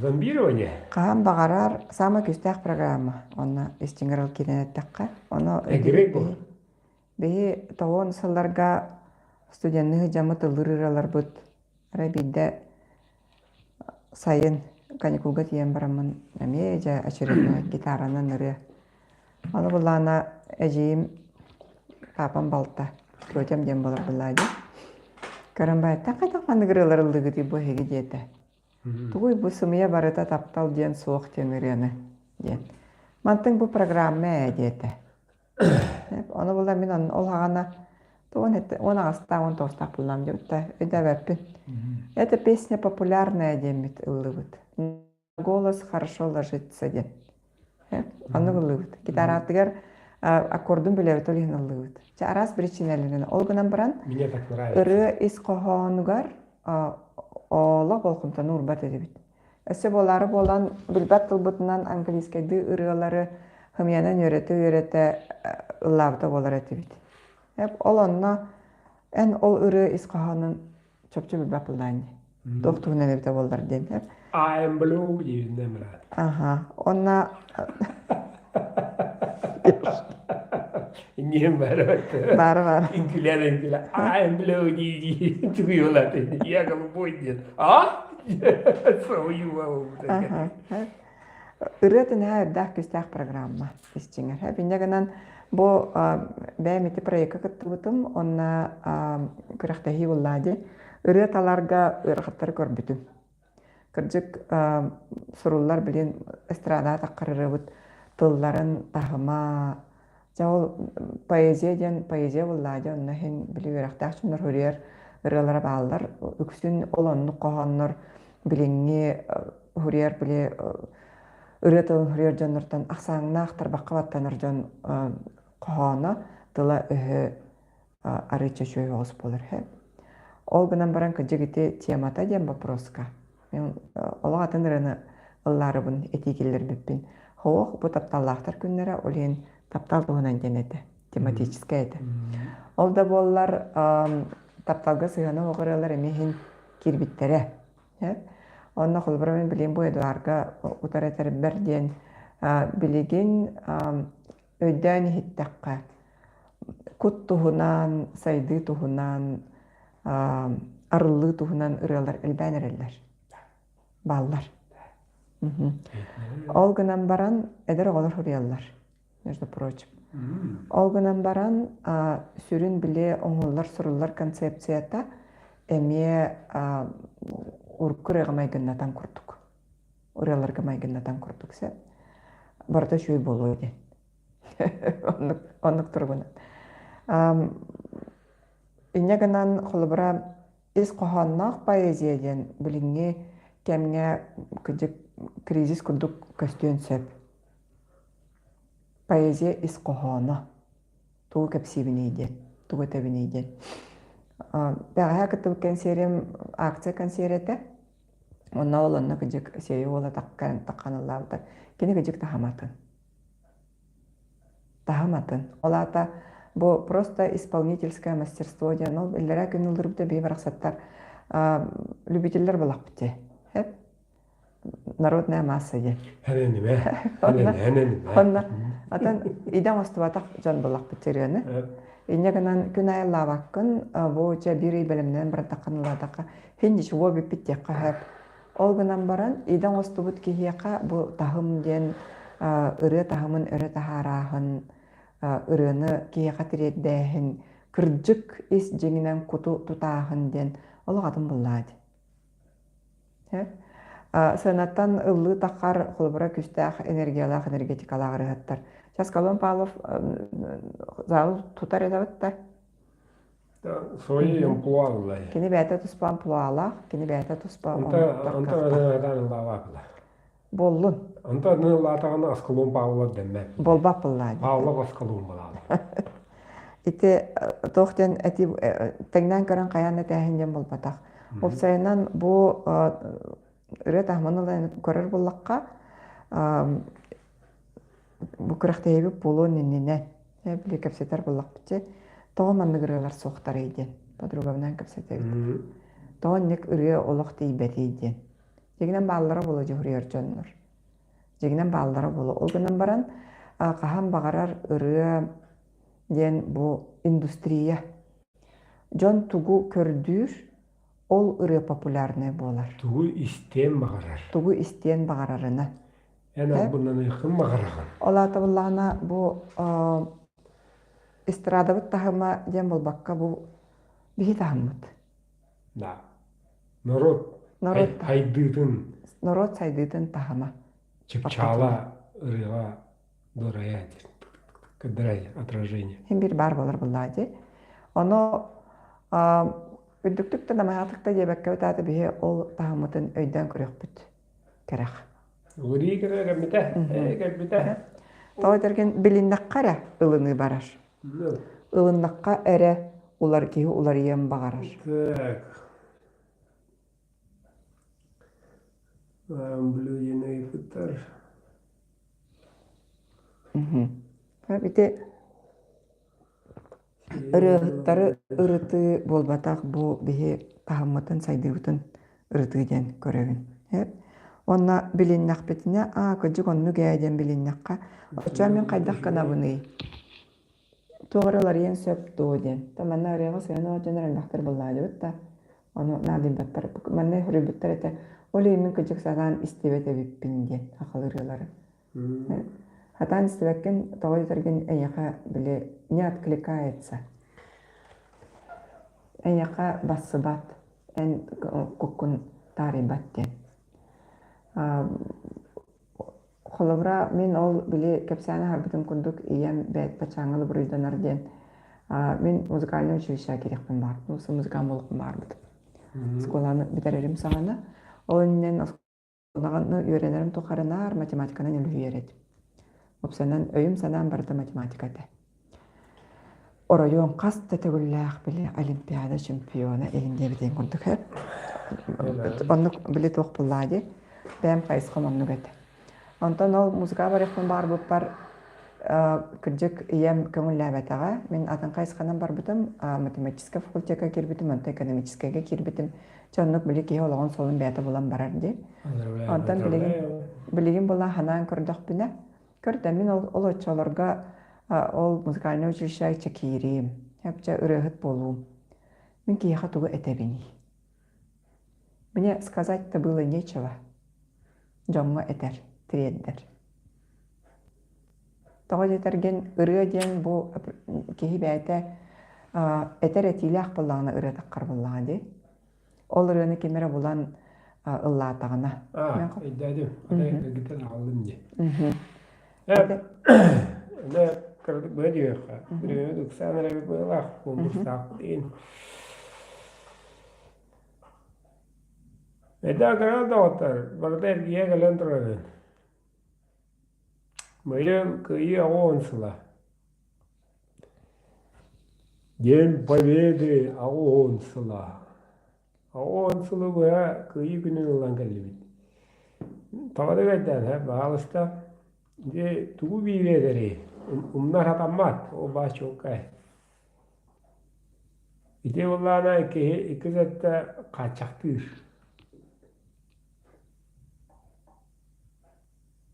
B: Зомбирование.
A: Каам багарар сама күстәк программа. Онна истингерал киренеттакка. Оно
B: Эгрего.
A: беги тоон сылларга студентны жамы тылырыралар бут. Рабидде сайын каникулга тиен барамын. Аме жа очередной гитаранын ырыа. Аны булана эжиим папам балта. Көтем дем болар булайды. Карамбай такай-такманы гырылар ылдыгы ди бу хеги жете. Тугуй бу сымыя барыта таптал ден суох теңирени ден. Мантың бу программа жете. Аны була мен ол хагана туон это она астаун тостак булам жепта эдебеппин. Эта песня популярная демит ыллыбыт. Голос хорошо ложится ден. Аны ыллыбыт. Гитаратыгар аккордун билебит олин ыллыбыт. Чарас причиналерин олгунан баран
B: Мне так нравится.
A: ыры исқохонугар ола болкунтан урбат эдебит. Өсө болары болан билбат тылбытынан английскайды ырыалары хымянан өйрөтө ыллабыта болар этебит. Ол онна эн ол ыры исқохонун чөпчө билбат булдайны. Доктуунан эбите болдар ден.
B: I am blue diyen nemra.
A: Ага, онна
B: Niem barot.
A: бар.
B: Inküler. I am blue diyen. Tuguyorlar. Ya kamu boyun. Ah? So you
A: Ага. Ырытын дах күстәк программа истиңер. Бинегенен бу бәмите проектка кыттыбытым, онна күрәхтәһи буллады. Ырыталарга ырыхтар көрбүтүм. Кырҗык сорулар белән эстрада тақырырыбыт тылларын тахыма. Жау поэзия буллады, онна хин билүрәхтәх чуннар хөрер ырылара баллар, үксүн олонну кохоннор билеңне хөрер биле ырытын хөрер жаннартан аксаңна актар баккабаттаныр жан кохона тыла арыча чөй олс болар. Ол гынан баран кыжыгыте темата дем вопроска. Мен олага тындырыны ылларыбын этикеллер биппин. Хоох бу тапталлахтар күннәре олен таптал тугунан денете. Тематическая это. Ол да боллар тапталга сыгана огыралар эмехин кирбиттере. Онна холбрамен билен бу Эдуарга утаратар берден билеген өйдән хиттакка. Кут тугунан, сайды тугунан, арылы тугунан ыралар элбәнерләр. Баллар. Ол гынан баран эдер оголор хурыяллар. Между прочим. Ол гынан баран сүрүн биле оңуллар суруллар концепцията эме уркурыга майгыннатан курдук. Ураларга майгыннатан курдук се. Барда шуй болуу ден. Оннук тургунан. Иннегынан холбара ис коханнак поэзия ден билиңе кемне кризис курдук көстөн сөп. Поэзия ис кохана. Тугу кепсибинейден, тугу тебинейден. Бәғая кытып консерем акция консерете. Онна оланна кыжык сею ола таққаныллабыдар. Кені кыжык тахаматын. Олата бу просто исполнительское мастерство ден. Ол эллера күнүлдүрүптө бей барақсаттар любительдер болақ бітте. Народная масса ден. Онна атан идем остыватақ жан болақ біттерені. Иннегенен күн айыллабаккын бу же бири белемнен бардаккан уладакка хинди шуо биппиттекка хэп. Ол гынан баран иден остубут кихияка бу тахым ден ыры тахымын өрө тахараахын ырыны кихияка тиреддээхин кырдьык ис жеңинен куту тутаахын ден олоҕатын буллаади. Сынаттан ыллыы таххар холбура күстээх энергиялаах энергетикалаах ырыһаттар. Часкалон Павлов зал тутар эдабытта.
B: Сои эмплуалла.
A: Кини бәйті туспан пулаалаах, кини бәйті туспан
B: Онта адан лавакла.
A: боллун.
B: Онта латаган аскалон Павла демме.
A: Болбап буллаади.
B: Павла аскалон булала.
A: Ити тохтен эти теңнен көрөн каян тәһинден болбатах. Опсайынан бу ыры тахманылан көрөр буллакка бу кырахтайбы болон нинне. Били кепсетер буллак бите. Тооман ныгырылар сохтар иден. Подругамнан кепсетер. Тоон ник ыры олох тийбет иден. Жегинен баллары болу жухурер жоннор. Жегинен баллары болу. Ол гынан баран кахан багарар ыры ден бу индустрия. Жон тугу көрдүр ол ыры популярный болар.
B: Тугу истен багарар.
A: Тугу истен багарарына.
B: Эна бунан ихым багараган.
A: Олата буллана бу эстрадабыт тахыма ден болбакка бу бихи тахыммыт.
B: Да. Народ хайдытын.
A: Народ сайдытын тахыма.
B: Чыпчала ырыга дорая. Кыдырай отражение.
A: Хем бир бар болар буллади. Оно үддүктүктө намаатыкта жебекке өтаты бихи ол тахымытын өйдөн көрөкпүт. Керах.
B: Ури кебите.
A: Тоо дерген билиннаккара ылыны барар. Ылыннакка эре улар киһи улар ием багарар.
B: Так. Блюденый футар.
A: Бите ырыттары ырыты болбатак бу бихи тахыммытын сайдыбытын ырыты ден көрөгүн. Онна билиннак бетине көжүк онну гෑден билиннакка. Оча мен кайдак кана буны. Тоғыралар ең сөп дооден. Таманна ырыга сыяны женералдактар буллады бутта. Ону надин баттар. Манна хүрүбүттар эте. Олей мен көжүк саган истебете биппинден акыл ырылары. Хатан истебеккен тоғой терген эйяка биле не откликается. Эйяка басыбат. Эн куккун тарибат ден. Холобра мен ол биле кепсаны харбытым кундук ием бәт пачаңылы бурыйданар ден. Мен музыкальный училище керекпен бар. Осы музыкан болуқпен бар бұд. Сколаны битерерим сағаны. Ол үннен осколағаны үйренерім тоқарынар математиканы нөлі үйерет. Опсанан өйім санан барды математикаты. Оройон қасты төгілләқ біле олимпиада чемпионы елінде бітен кундук. Оны біле тоқ бұллады. Бәм қайысқын онны көті. Онтан ол музыка барықпен бар бұп бар күрджік ием көңіл ләбәтіға. Мен атын қайысқанан бар бұтым математическа факультетка кербітім, онта экономическаға кербітім. Чонлық білі кейі олағын солын бәті болан барар де. Онтан білеген бола ханан көрдіқ біні. Көрді, мен ол өтшаларға ол музыкальный училище чекерем. Әпча үріғыт болуым. Мен кейіға туғы әтәбіні. Мне сказать-то было нечего. Жоңға әтер, тиреддер. Тоғы жетерген ұры ден бұл кейі бәйті әтер әтейлі ақ болағына ұры таққар болаға де. Ол ұрыны кемері болан ұлла атағына.
B: Дәдім, гітен алдым де. Әне кірдік бөді өйіға. Үрімедік сәнірі бұйлақ, бұлмыстақ дейін. Edda grandator, varder giega lantraven. Møylem kıyı ağonsla. Gen победы ağonsla. Ağonsla bu ya kıyı günün olan kalibit. Tavada gaddan ha bağlısta. De tuğu bir ederi. Umnar hatamat o baş çok kay. İde vallana iki zatta kaçaktır.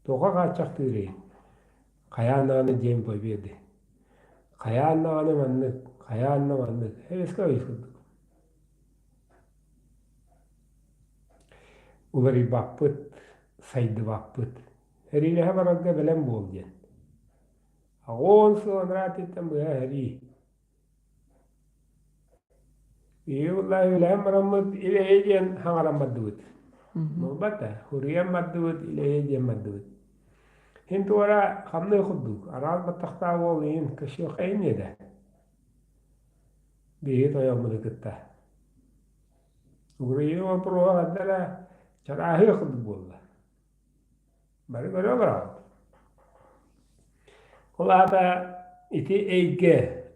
B: Тоға қачақ түрі, қаянаны дем победы. Kayanna manlık. Heveske ayıskıldık. Uları bakpıt, saydı bakpıt. Heriyle hemen agga belen bol diyen. Ağon sonra ettim bu heri. Vallahi öyle maramut ile ejen hangaram madduut. Nobata huriyam madduut ile ejen madduut. Hintu wara khamne khudduk aral batakta wolin kashiyo qayne da. Bihi to yawmul kitta. Uriyo pro adala charahi khud bolla. Bari bara. Kolata iti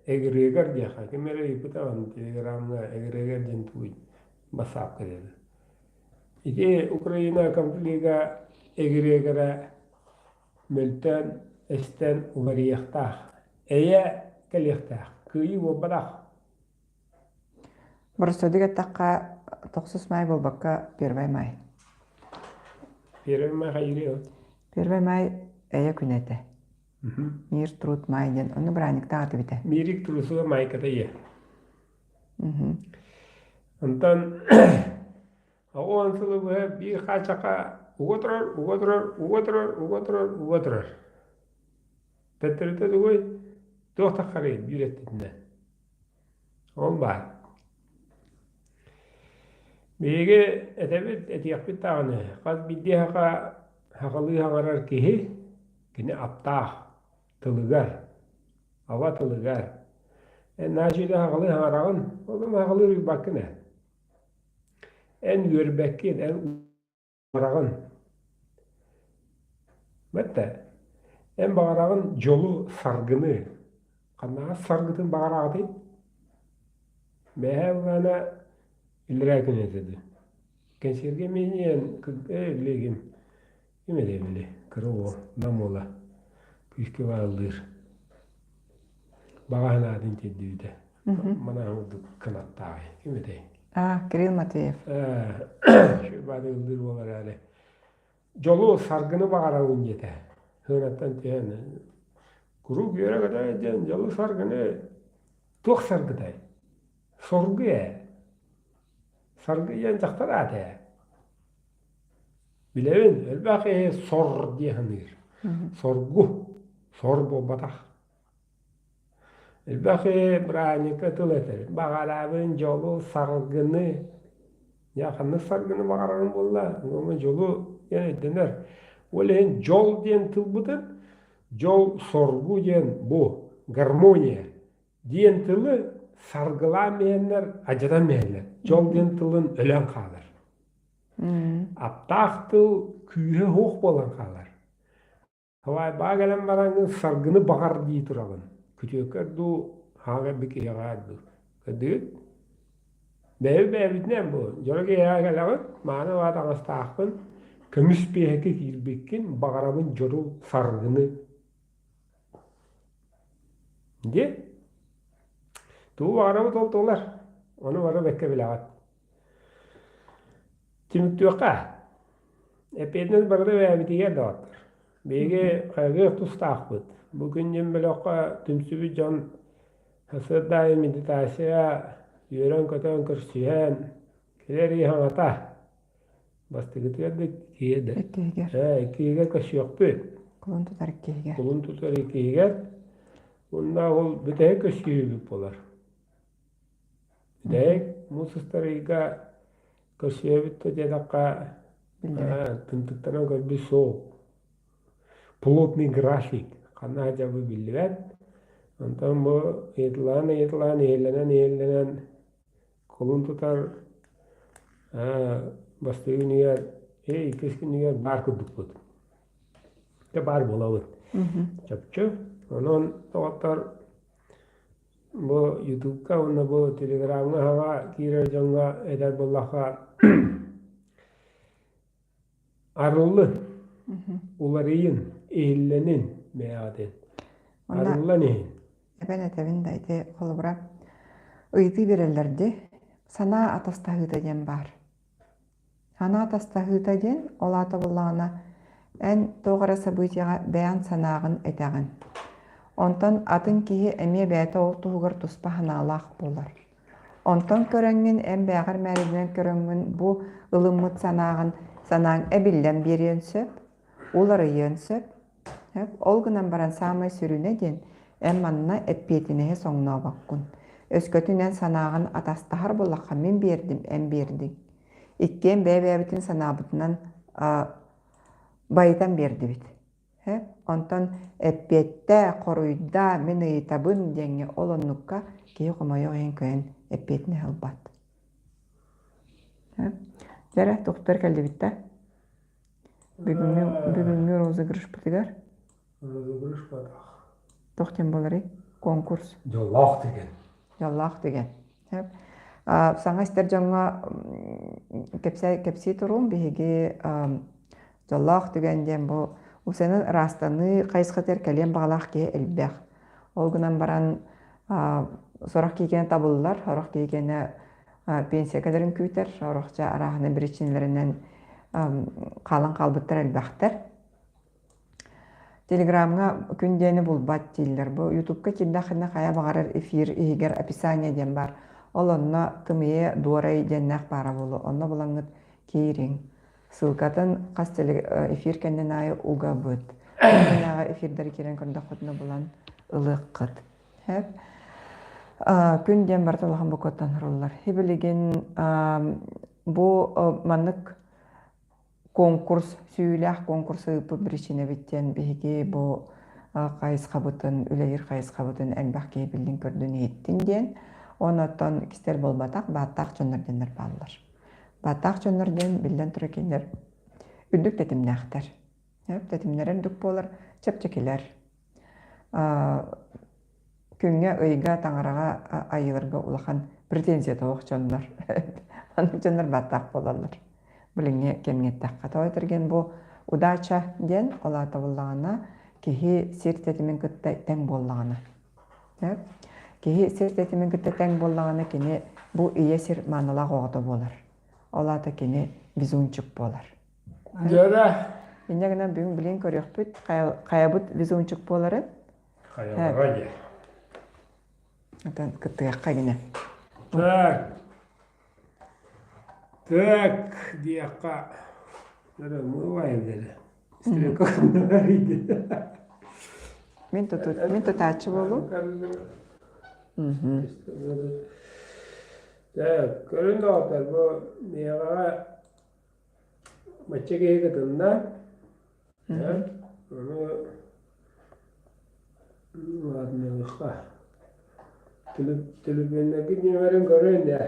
B: egregar jaha ke mere ikuta wan telegram egregar jentuj basap kare. Iti Ukraina kampliga egregara meltan esten umariyakta. Eya kaliyakta. Kuyi wobadak.
A: Барыстодыга таққа тоқсус май болбаққа первай май.
B: Первай hayriyo.
A: Первай май эйе күнете. Мир труд май ден. Оны браник тағаты бите.
B: Mirik turusuga may kata iya. Antan aku ansulu gue bi kacaka ugotror. Tetrete gue tuh takkare biletinde. Olba. Bege etebet etiyakbit tağını. Qaz biddi haqalı hangarar kihi kine aptağ tılıgar. Ava tılıgar. Naşide haqalı hangarağın oğlum haqalı rübakine. En yörbekin, en bağırağın. Mette. En bağırağın jolu sargını. Qannağa sargıtın bağırağı değil. Mehe bana İllere künetedi. Kenşerge meniyen evlegim. Kime de bile. Kırıvo, namola. Püskü varılır. Bağın adın teddüğüde. Bana oldu kanattağı. Kime de.
A: Kirill Matveyev.
B: Şu bade ıldır olar hali. Jolu sargını bağırağın yete. Hınattan tiyen. Kuru göre kadar eden jolu sargını tuğ sargıday. Sorgu ya. Sargı yan jaktar ate. Bilevin, elbaqe sor diye hanır. Sorgu, sor bobatak. Elbaqe brani katıleter. Bağalabın jolu sargını, yakını sargını bağarın bolla. Ama jolu yani dener. Olen jol diyen tılbıdın, jol sorgu diyen bu, garmoniya diyen tılı sargılamayanlar acıdamayanlar. Jol diyen tılın ölen kalır. Aptaq tıl küyhe hoq bolan kalır. Havay bağalen barangın sargını bağar diye turağın. Kütüyöker du haga bir yağa du. Kadıyıt. Bev bu. Jolge yağa gelağın mana vaat ağastağın kömüs peheke kilbekkin bağarabın jolu sargını. Diye? Tu bağarabı tolar. Onu var bekke bilağat. Timüktüqa. Epeyden barda ve bitiger dağıtır. Bege qaygı tustaqbıt. Bugün jembeloqa tümsübü jon hasıday meditasiya yören katan kırşiyen kileri hangata. Bastıgıtı da kiyede.
A: Ekkehiger.
B: Kiyeger kaşıyoktu.
A: Kulun tutar ekkehiger.
B: Kulun tutar kiyeger. Bunda ol büteye kaşıyıbı polar. Büteye musustariga kaşıyıbıttı jedaqqa tıntıktana kalbi soğuk. Плотный график. Qanna jabı bildiler. Ondan bu eğlenen kolun tutar bastığı niyer keskin niyer bar kuduk bud. De bar bolavut. Çapçı. Onun toğatar bu YouTube'ka onu bu Telegram'a hava kira jonga eder bollaha arılı ularıyın eğlenin meaden. Arılı ne?
A: Ben etevin daydı kolubra. Ыйты берелерди sana atastahıda den bar. Sana atastahıda den olata bullağına en doğru sabıtıya beyan sanağın etağın. Онтон атын киһи эмиэ бэйэтэ ол туһугар туспа ханаалаах буолар. Онтон көрөҥҥүн эм бэҕэр мээринэн көрөҥҥүн бу ылыммыт санааң эбиллэн биэриэн сөп, уларыйыан сөп. Ол гынан баран саамай сүрүнэ диэн эм манна эппиэтинэһэ соҥнообаккун. Өскөтүнэн санаагын атастахар буллахха мин биэрдим, эм биэрдиң. Иккиэн бэйэбэбитин санаабытынан байытан биэрдибит. Онтон эппиэтtä, хоруйда, мен ыйытабын диэҥҥэ ол оннукка киһи хомойох иһин көйөн эппиэтинэ ылбат. Дәрэ, тухтар кэлдибитtä. Бүгүнгү розыгрыш
B: Розыгрыш
A: тохтен болары конкурс.
B: Жоллах деген.
A: Саңа истер жоңга кепсей турум биһиги жоллах дегенден бу усенин растаны кайсыхатер кэлен багалах ке элбэх. Ол гынан баран сорах кийген табыллар, сорах кийгене пенсия кадерин күйтер, сорахча араханы биричинлеринен калан калбыттар элбэхтер. Телеграмга күндени булбат тиллер. Бу ютубка киддахына кая багарар эфир игер описание ден бар. Ол онна тымые дуорай деннах бара болу. Онна булаңыт кейрин. Сылкатын кас эфир кенден айы уга быт. Оннага эфирдер керен көрдө хотуна булан ылыккыт. Күнден барталахан букоттан роллар. Хибилеген бу маннык конкурс, сүйілях конкурсы пубричине биттен биһиги бу кайысқабытын, үлейір кайысқабытын әлбақ кейбілдің көрдін еттін ден. Онаттан кистер болбатақ, баттақ чоннарденлер балылар. Баттақ чоннарден білден түрекендер үддік тетімнәқтер. Тетімнерін дүк болар, чөп-чекелер. Күнге ыйга таңараға айылырға улахан претензия тоғық чоннар. Анық чоннар баттақ болалар. Бүліңе кемгеттаққа тауытырген бұл удача ден олата болағына кехи сертетімен күтті тәң болағына. Кехи сертетімен күтті тәң болағына кені бұл ие сер манылақ оғыты болар. Олата кені визунчук болар.
B: Жара.
A: Инегінен бүгін білен көрек бүт, қаябыт визунчук болары.
B: Қаябыға де.
A: Атан күттіғаққа кені.
B: Так, дияққа. Мывайым деді. Істірен көкімді бәрейді.
A: Мен тұтачы болу.
B: Так, көрінді отыр. Бұл меғаға матча кейгі тұнда. Оны ладнығыққа. Түліпеннегі немерін көрін де.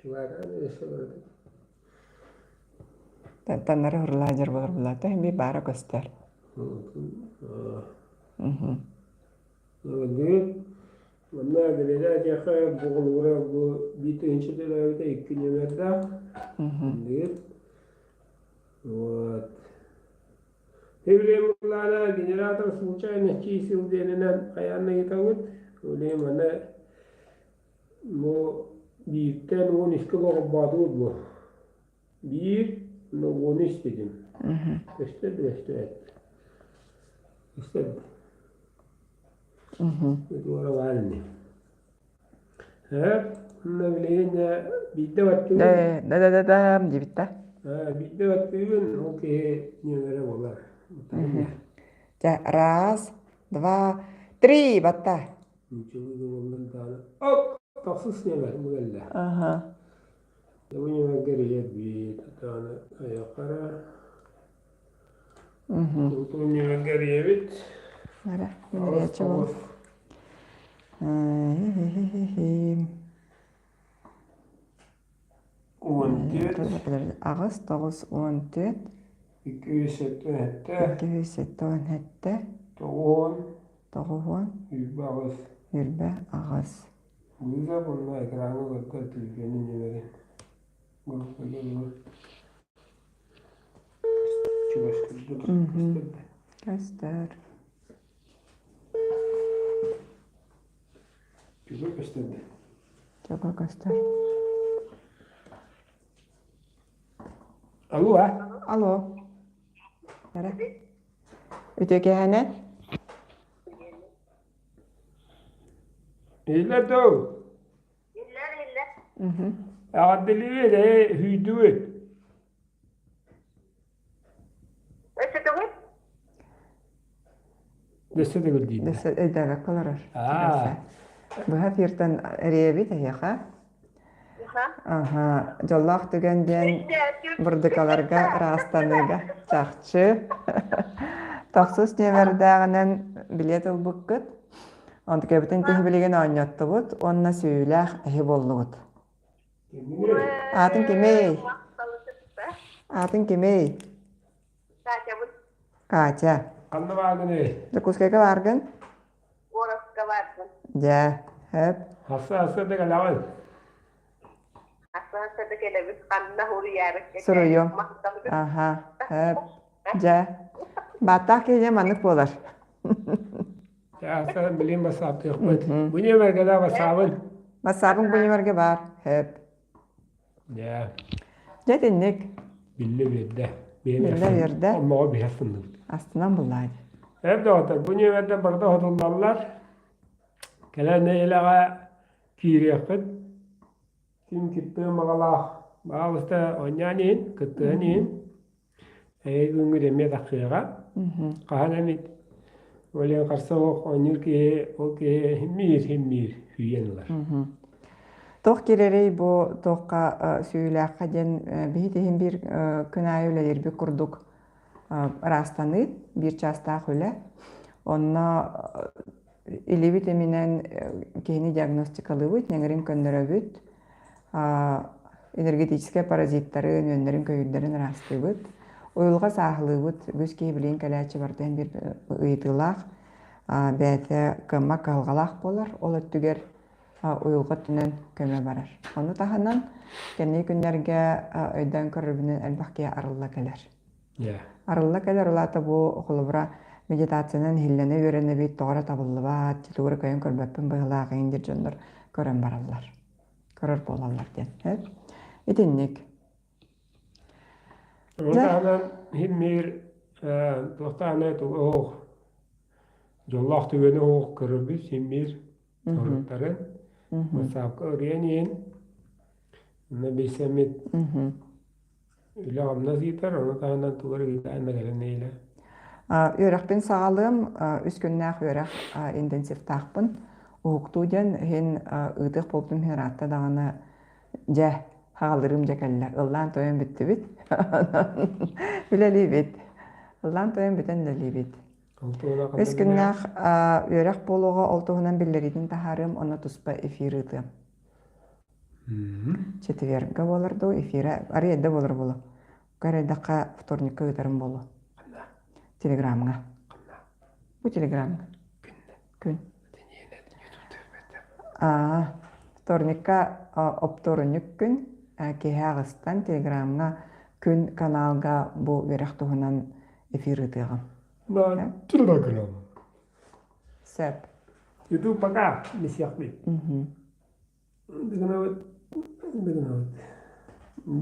B: Чуғаран өсі көрді.
A: Таннары хурлаажар болар булата хемби бара көстер.
B: Мына геледа жака бугулура бу битинчи делавда 2 номерда. Вот. Проблемалар генератор случайно чисел дененен аянны итагыт. Оле мана мо биттен 12 лог бадуд бу. Bir onu istedim. Gösterdi. İstedim. Doğru var mı? Ne bileyim ya bitti vakti.
A: Da bitti.
B: Bitti vakti okey numara var.
A: Раз, два, три, batta.
B: Hop, taksız ne var bu geldi. Bu ne geriye bir tane ayaklara. Bu ne geriye bit.
A: Ara, nereye çabuk. Ağız, toğuz, 14. 287. Toğun. Yürbe, ağız.
B: Burada bunlar ekranı göster Türkiye'nin numara.
A: Göster. Çok göster.
B: Alo ha?
A: Alo. Nere? Öteki hemen?
B: İlle doğ.
A: Mhm.
B: Adiliye de hüdüt. Dese de güldüğünde.
A: Dese edebe kalarar.
B: Aa.
A: Bu hafirten rebi de yaha. Aha, jollaq tügenden burdikalarga rastanıga çaqçı. Taqsus nemerdağынан bilet olbukkut. Onu köbüten tehi bilegen oynattıbut. Onna süylaq ehi bollugut. Atın kimey? Atın kimey? Kaça.
B: Kandı vardı ne?
A: Jakuskayga vargın? Ja, hep.
B: Hassa de galavan.
A: Suruyum. Aha, hep. Ja. Batak kayaknya manık bolar.
B: Ya sen bileyim basaptı yok. Bu ne merkeze basabın?
A: Masabın bunyamarga var. Hep.
B: Ya.
A: Ja dinlik.
B: Billi verdi.
A: Billi verdi.
B: Ama o bir hasındı.
A: Aslından bulaydı.
B: Hep de otur. Bu ne verdi burada hodullarlar. Kelen ne ilağa kiriyakıt. Kim kitti mağalaq. Bağlısta onyanin, kıttığanin. Güngü demeye takıyağa. Qahananit. Olen qarsoq onur ki o ki himmir hüyenler.
A: Toq kirerey bu toqqa süylaqqa den bihitihin bir kınayöleler bir kurduk rastanı bir çastaq öle. Onna ili vitaminen kehini diagnostikalıbıt, nengerin köndöröbüt. Energetическая паразиттары önlerin köyüllerin rastlıbıt. Oyulga sağlıbıt, güz kehibiliğin kalaçı bardan bir ıytılaq. Bәті kımma kalgalaq bolar, ol öttüger oyulga tünen köme barar. Onu tahanan kenne günlerge öyden körübünün elbaqkiya arılla keler. Arılla keler olata bu okulubra meditatsiyanın hillene yörene bit doğra tabıllı bat, tituğru köyün körböppün bığılağı indir jönдөр körön barallar. Körör bolallar den. İtinlik.
B: Tahanan himmir tohtana tuğuq. Jollaq tügeni oğuk kırıbız himmir torukların. Masabka öğrenin. Ona besemit öyle amnaz yeter. Onu tahanan tuğur gülden gelen neyle.
A: Öraqpin sağlığım üç günnaq öraq intensif taqpın. Uğuqtuğun hen ıdıq boltum hen ratta dağına ja hağalırım jakeller. Illan toyun bitti bit. Bileli bit. Illan toyun biten leli bit. Üç günnaq öraq boluğa oltuğunan billeridin taharım ona tuspa efir ıdığım. Четверга боларду, эфира арыйда болар болу. Гарайдаqa вторникка ыдарым болу. Телеграмга. Bu telegramga. Күн. Вторникка опторунюк күн кеһагыстан телеграмга күн каналга bu верах туһунан эфир ытыгам.
B: Ben Telegram.
A: Сәп.
B: YouTube baka misyakli. Digna.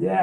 B: Ya.